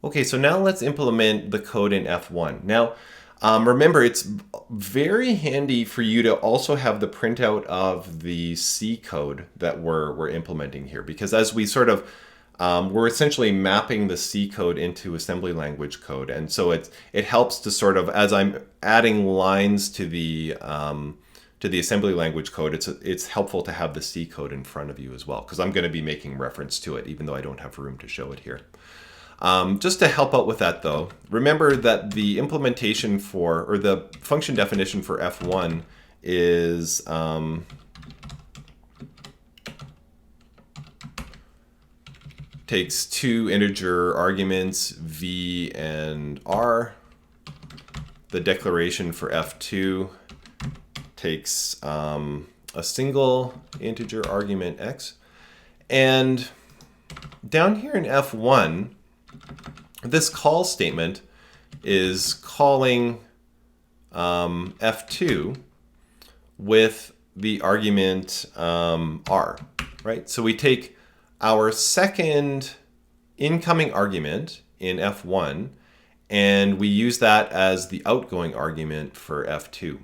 Okay, so now let's implement the code in F1. Now, remember, it's very handy for you to also have the printout of the C code that we're implementing here, because as we sort of we're essentially mapping the C code into assembly language code, and so it helps to sort of, as I'm adding lines to the assembly language code, it's helpful to have the C code in front of you as well, because I'm going to be making reference to it, even though I don't have room to show it here. Just to help out with that, though, remember that the implementation or the function definition for F1 is takes two integer arguments, v and r. The declaration for F2 takes a single integer argument x. And down here in F1, this call statement is calling F2 with the argument r, right? So we take our second incoming argument in F1, and we use that as the outgoing argument for F2.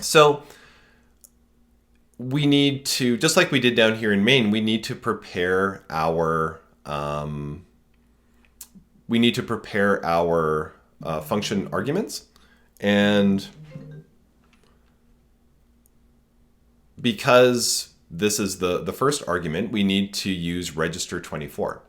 So we need to, just like we did down here in main, we need to prepare our function arguments. And because this is the first argument, we need to use register 24.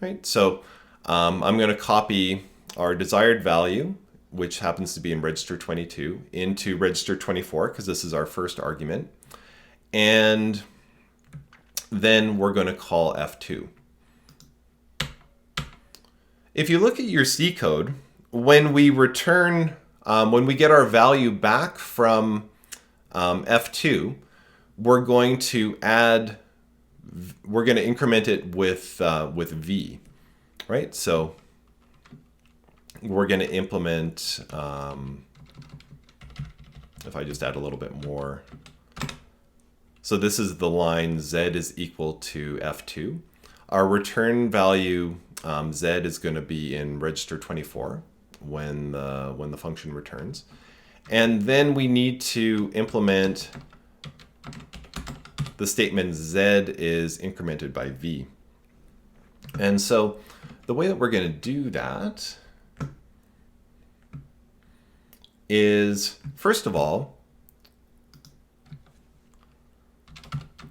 Right, so I'm going to copy our desired value, which happens to be in register 22, into register 24, because this is our first argument. And then we're going to call F2. If you look at your C code, when we return, when we get our value back from F2, we're going to increment it with V, right? So we're going to implement, if I just add a little bit more. So this is the line Z is equal to F2. Our return value Z is going to be in register 24 when the function returns. And then we need to implement the statement Z is incremented by V. And so the way that we're going to do that is, first of all,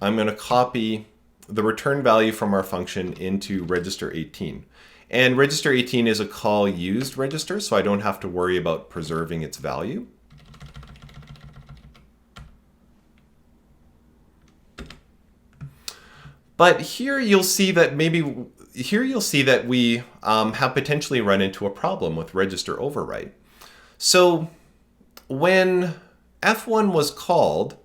I'm going to copy the return value from our function into register 18. And register 18 is a call used register, so I don't have to worry about preserving its value. But here you'll see that we have potentially run into a problem with register overwrite. So when F1 was called,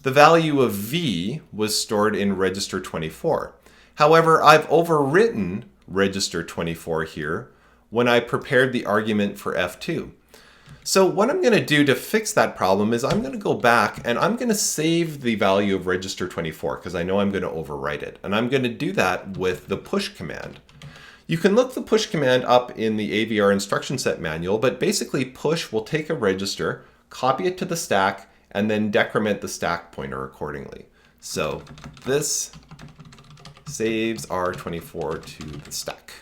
the value of V was stored in register 24. However, I've overwritten register 24 here when I prepared the argument for F2. So what I'm going to do to fix that problem is I'm going to go back and I'm going to save the value of register 24 because I know I'm going to overwrite it. And I'm going to do that with the push command. You can look the push command up in the AVR instruction set manual, but basically push will take a register, copy it to the stack, and then decrement the stack pointer accordingly. So this saves R24 to the stack.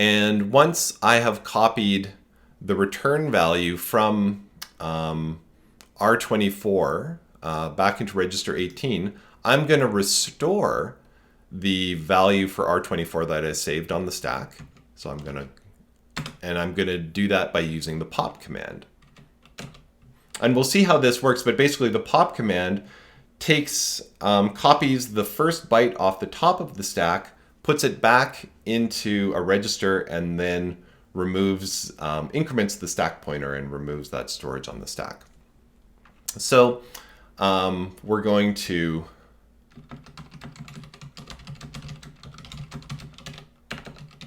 And once I have copied the return value from R24 back into register 18, I'm going to restore the value for R24 that I saved on the stack. So I'm going to do that by using the pop command. And we'll see how this works, but basically the pop command takes copies the first byte off the top of the stack, puts it back into a register, and then removes, increments the stack pointer and removes that storage on the stack. So we're going to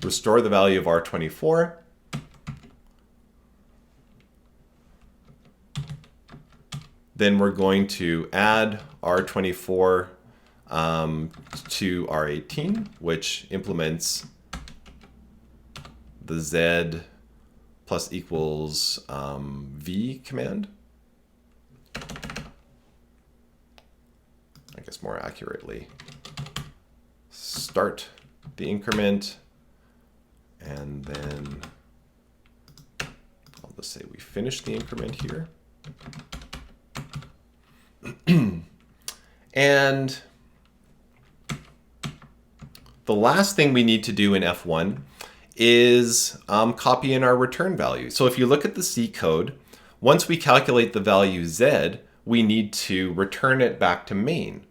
restore the value of R24. Then we're going to add R24 to R18, which implements the Z plus equals V command. I guess more accurately, start the increment, and then I'll just say we finish the increment here. And the last thing we need to do in F1 is copy in our return value. So if you look at the C code, once we calculate the value Z, we need to return it back to main.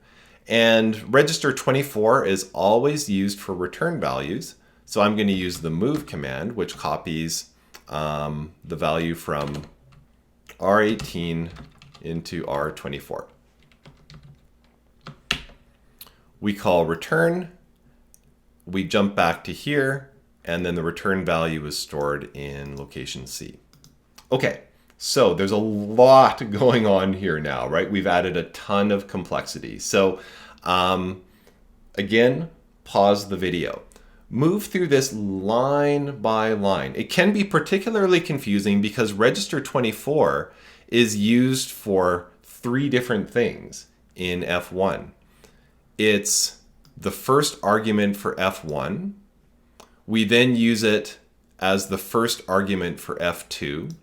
And register 24 is always used for return values. So I'm going to use the move command, which copies the value from R18 into R24. We call return, we jump back to here, and then the return value is stored in location C. Okay, so there's a lot going on here now, right? We've added a ton of complexity. So again, pause the video. Move through this line by line. It can be particularly confusing because register 24 is used for 3 different things in F1. It's the first argument for F1. We then use it as the first argument for F2.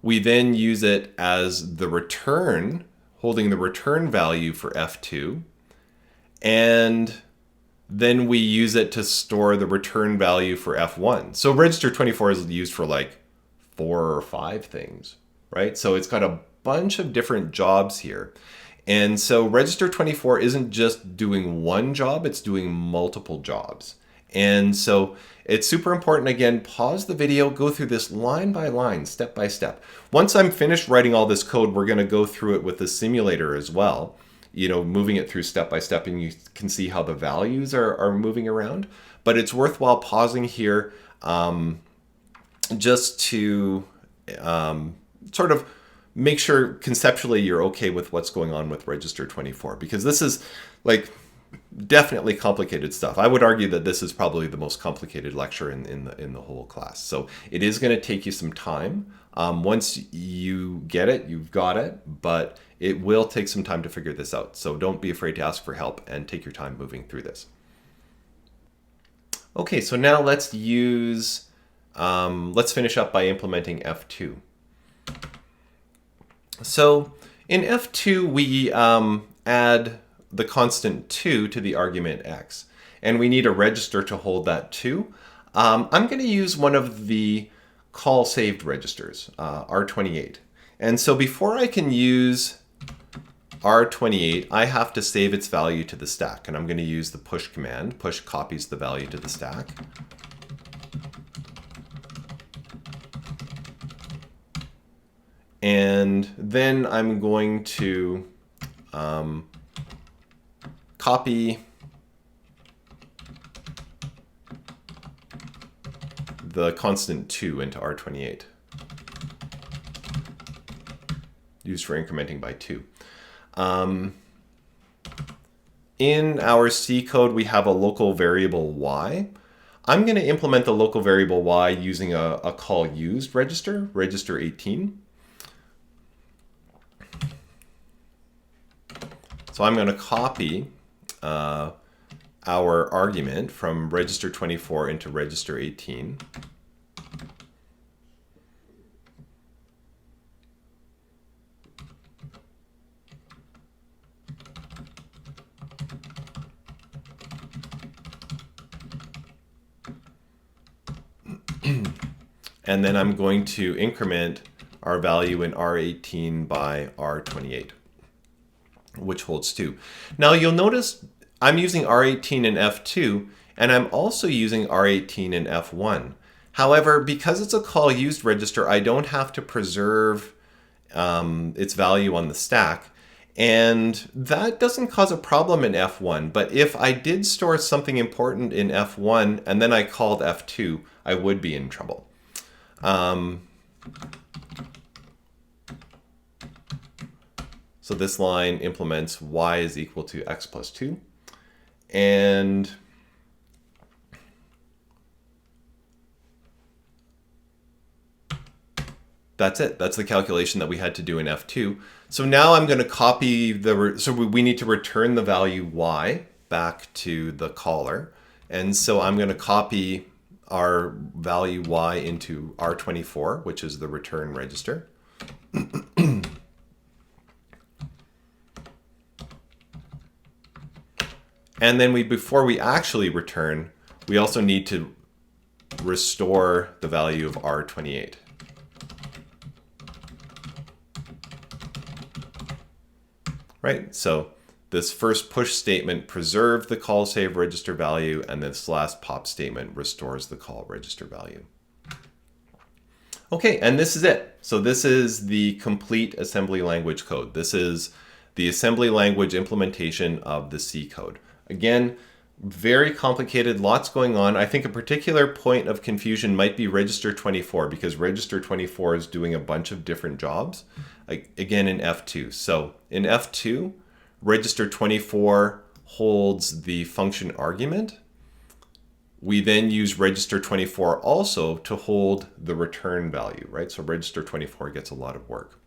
We then use it as the return, holding the return value for F2. And then we use it to store the return value for F1. So register 24 is used for like 4 or 5 things, right? So it's got a bunch of different jobs here. And so register 24 isn't just doing one job, it's doing multiple jobs. And so it's super important. Again, pause the video, go through this line by line, step by step. Once I'm finished writing all this code, we're going to go through it with the simulator as well, you know, moving it through step by step, and you can see how the values are moving around. But it's worthwhile pausing here just to sort of make sure conceptually you're okay with what's going on with register 24, because this is like definitely complicated stuff. I would argue that this is probably the most complicated lecture in the whole class. So it is going to take you some time. Once you get it, you've got it, but it will take some time to figure this out. So don't be afraid to ask for help and take your time moving through this. Okay, so now let's finish up by implementing F2. So in F2, we add the constant 2 to the argument x, and we need a register to hold that 2. I'm going to use one of the call saved registers, R28. And so before I can use R28, I have to save its value to the stack, and I'm going to use the push command. Push copies the value to the stack. And then I'm going to copy the constant 2 into R28, used for incrementing by 2. In our C code, we have a local variable y. I'm going to implement the local variable y using a call used register, register 18. So I'm going to copy our argument from register 24 into register 18. And then I'm going to increment our value in R18 by R28, which holds 2. Now you'll notice I'm using R18 in F2, and I'm also using R18 in F1. However, because it's a call used register, I don't have to preserve its value on the stack. And that doesn't cause a problem in F1. But if I did store something important in F1 and then I called F2, I would be in trouble. So this line implements y is equal to x plus 2. And that's it. That's the calculation that we had to do in F2. So now I'm going to copy so we need to return the value y back to the caller. And so I'm going to copy our value y into R24, which is the return register. And then before we actually return, we also need to restore the value of R28. Right, so this first push statement preserved the call save register value, and this last pop statement restores the call register value. Okay, and this is it. So this is the complete assembly language code. This is the assembly language implementation of the C code. Again, very complicated, lots going on. I think a particular point of confusion might be register 24, because register 24 is doing a bunch of different jobs, again in F2. So in F2, register 24 holds the function argument. We then use register 24 also to hold the return value, right? So register 24 gets a lot of work.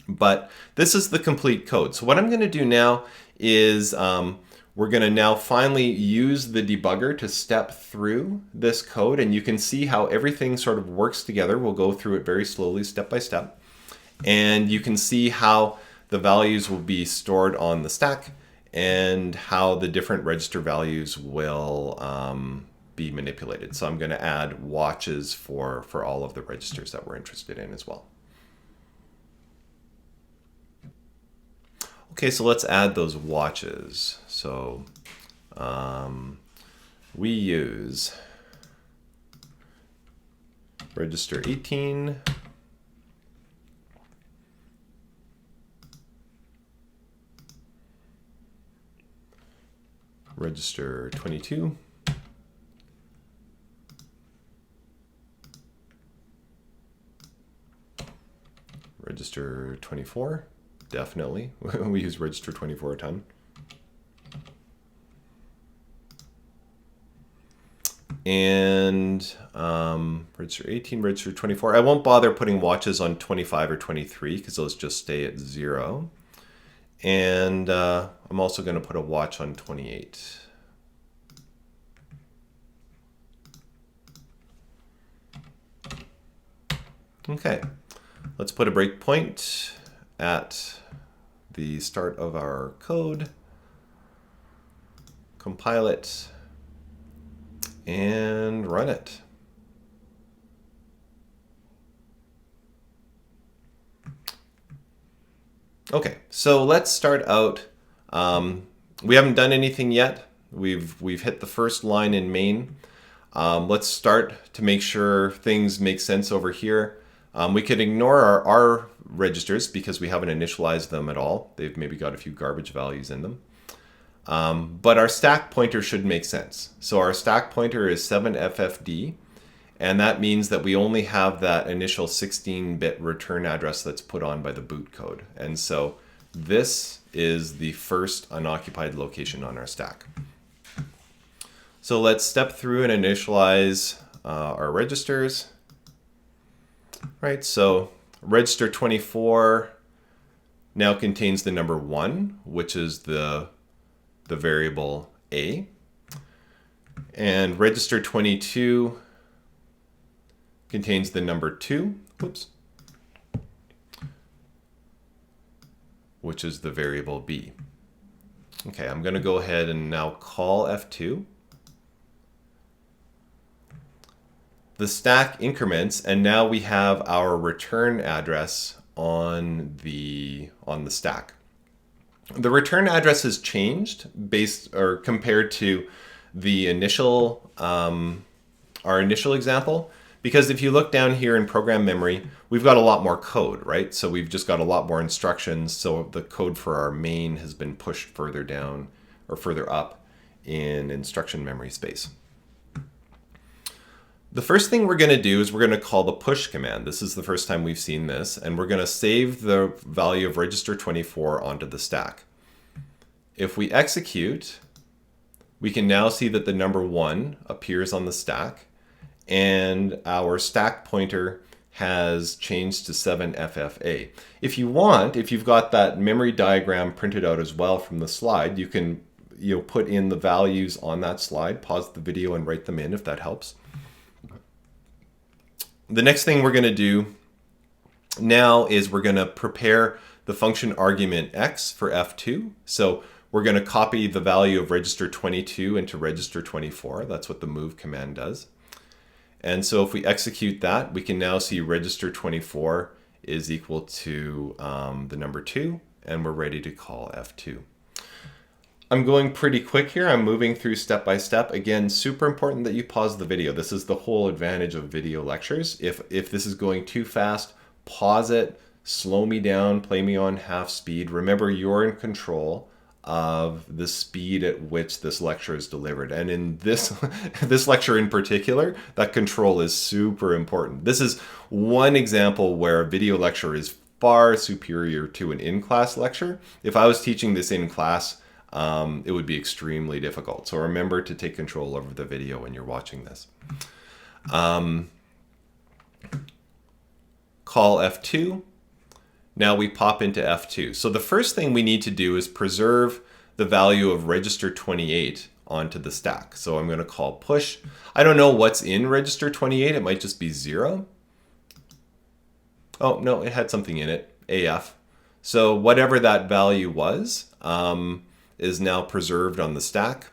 But this is the complete code. So what I'm going to do now is we're going to now finally use the debugger to step through this code, and you can see how everything sort of works together. We'll go through it very slowly, step by step. And you can see how the values will be stored on the stack and how the different register values will be manipulated. So I'm going to add watches for all of the registers that we're interested in as well. Okay, so let's add those watches. So we use register 18, register 22, register 24, definitely. We use register 24 a ton. And register 18, register 24. I won't bother putting watches on 25 or 23 because those just stay at 0. And I'm also going to put a watch on 28. Okay, let's put a breakpoint at the start of our code, compile it, and run it. Okay, so let's start out. We haven't done anything yet. We've hit the first line in main. Let's start to make sure things make sense over here. We could ignore our R registers because we haven't initialized them at all. They've maybe got a few garbage values in them. But our stack pointer should make sense. So our stack pointer is 7FFD, and that means that we only have that initial 16-bit return address that's put on by the boot code. And so this is the first unoccupied location on our stack. So let's step through and initialize our registers. Right, so register 24 now contains the number 1, which is the variable A. And register 22 contains the number 2, whoops, which is the variable B. Okay, I'm going to go ahead and now call F2. The stack increments, and now we have our return address on the stack. The return address has changed based or compared to the initial our initial example, because if you look down here in program memory, we've got a lot more code, right? So we've just got a lot more instructions. So the code for our main has been pushed further down or further up in instruction memory space. The first thing we're going to do is we're going to call the push command. This is the first time we've seen this, and we're going to save the value of register 24 onto the stack. If we execute, we can now see that the number 1 appears on the stack, and our stack pointer has changed to 7FFA. If you want, if you've got that memory diagram printed out as well from the slide, you can put in the values on that slide, pause the video and write them in if that helps. The next thing we're going to do now is we're going to prepare the function argument x for F2. So we're going to copy the value of register 22 into register 24. That's what the move command does. And so if we execute that, we can now see register 24 is equal to the number 2, and we're ready to call F2. I'm going pretty quick here. I'm moving through step by step. Again, super important that you pause the video. This is the whole advantage of video lectures. If this is going too fast, pause it, slow me down, play me on half speed. Remember, you're in control of the speed at which this lecture is delivered. And in this, this lecture in particular, that control is super important. This is one example where a video lecture is far superior to an in-class lecture. If I was teaching this in class, it would be extremely difficult. So remember to take control over the video when you're watching this. Call F2. Now we pop into F2. So the first thing we need to do is preserve the value of register 28 onto the stack. So I'm going to call push. I don't know what's in register 28. It might just be 0. Oh, no, it had something in it, AF. So whatever that value was, is now preserved on the stack.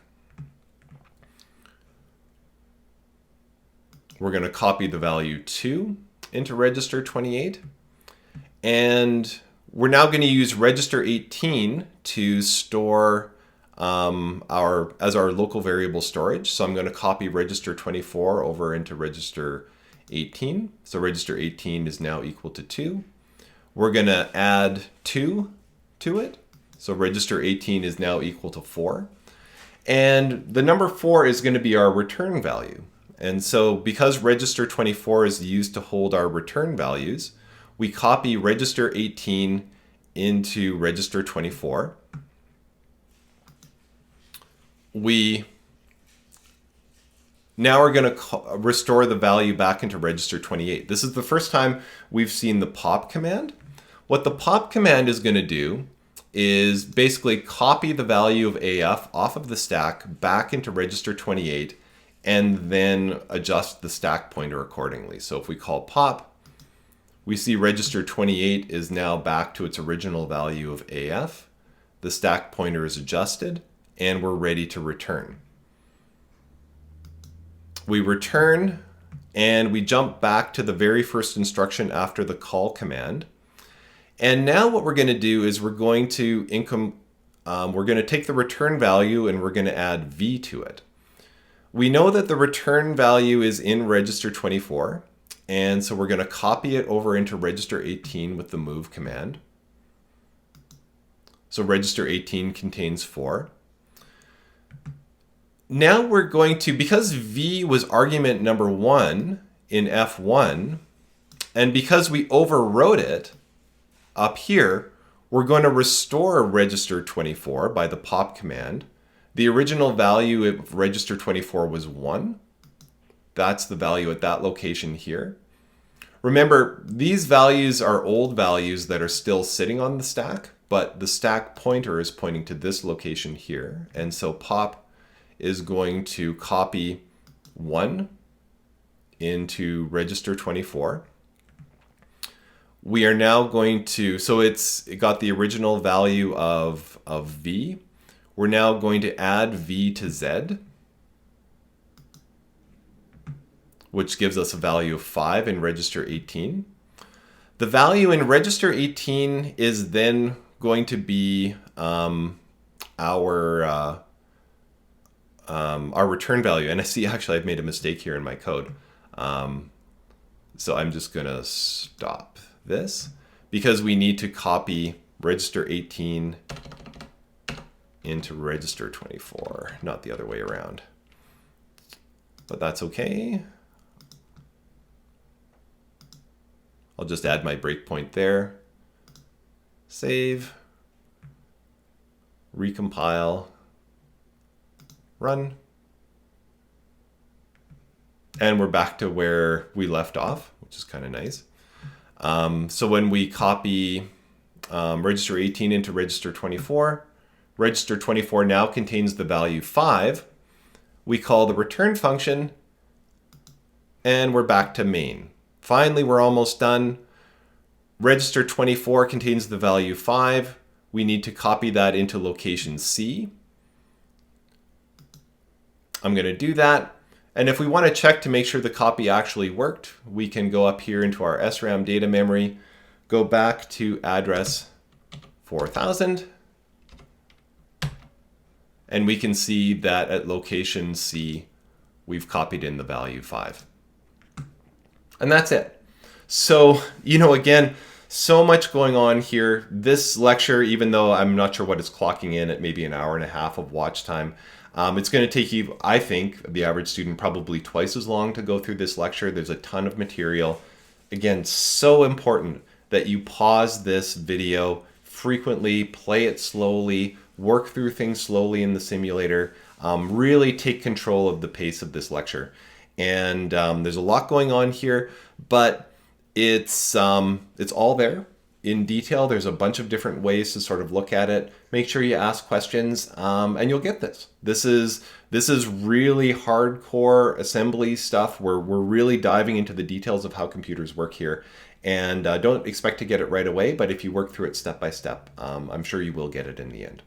We're going to copy the value 2 into register 28. And we're now going to use register 18 to store as our local variable storage. So I'm going to copy register 24 over into register 18. So register 18 is now equal to 2. We're going to add 2 to it. So register 18 is now equal to 4. And the number 4 is going to be our return value. And so because register 24 is used to hold our return values, we copy register 18 into register 24. We now are going to restore the value back into register 28. This is the first time we've seen the pop command. What the pop command is going to do is basically copy the value of AF off of the stack back into register 28 and then adjust the stack pointer accordingly. So if we call pop, we see register 28 is now back to its original value of AF. The stack pointer is adjusted and we're ready to return. We return and we jump back to the very first instruction after the call command. And now what we're going to do is we're going to take the return value and we're going to add V to it. We know that the return value is in register 24, and so we're going to copy it over into register 18 with the move command. So register 18 contains 4. Now we're going to, because V was argument number 1 in F1, and because we overwrote it, up here, we're going to restore register 24 by the pop command. The original value of register 24 was 1. That's the value at that location here. Remember, these values are old values that are still sitting on the stack, but the stack pointer is pointing to this location here. And so pop is going to copy 1 into register 24. We are now going to, so it got the original value of V. We're now going to add V to Z, which gives us a value of 5 in register 18. The value in register 18 is then going to be our return value. And I see actually I've made a mistake here in my code. So I'm just going to stop this because we need to copy register 18 into register 24, not the other way around. But that's okay. I'll just add my breakpoint there. Save, recompile, run. And we're back to where we left off, which is kind of nice. So when we copy register 18 into register 24, register 24 now contains the value 5. We call the return function, and we're back to main. Finally, we're almost done. Register 24 contains the value 5. We need to copy that into location C. I'm going to do that. And if we want to check to make sure the copy actually worked, we can go up here into our SRAM data memory, go back to address 4000, and we can see that at location C, we've copied in the value 5. And that's it. So, again, so much going on here. This lecture, even though I'm not sure what it's clocking in at maybe an hour and a half of watch time, it's going to take you, I think, the average student probably twice as long to go through this lecture. There's a ton of material. Again, so important that you pause this video frequently, play it slowly, work through things slowly in the simulator, really take control of the pace of this lecture. And there's a lot going on here, but it's all there in detail. There's a bunch of different ways to sort of look at it. Make sure you ask questions, and you'll get this. This is really hardcore assembly stuff where we're really diving into the details of how computers work here. And don't expect to get it right away, but if you work through it step by step, I'm sure you will get it in the end.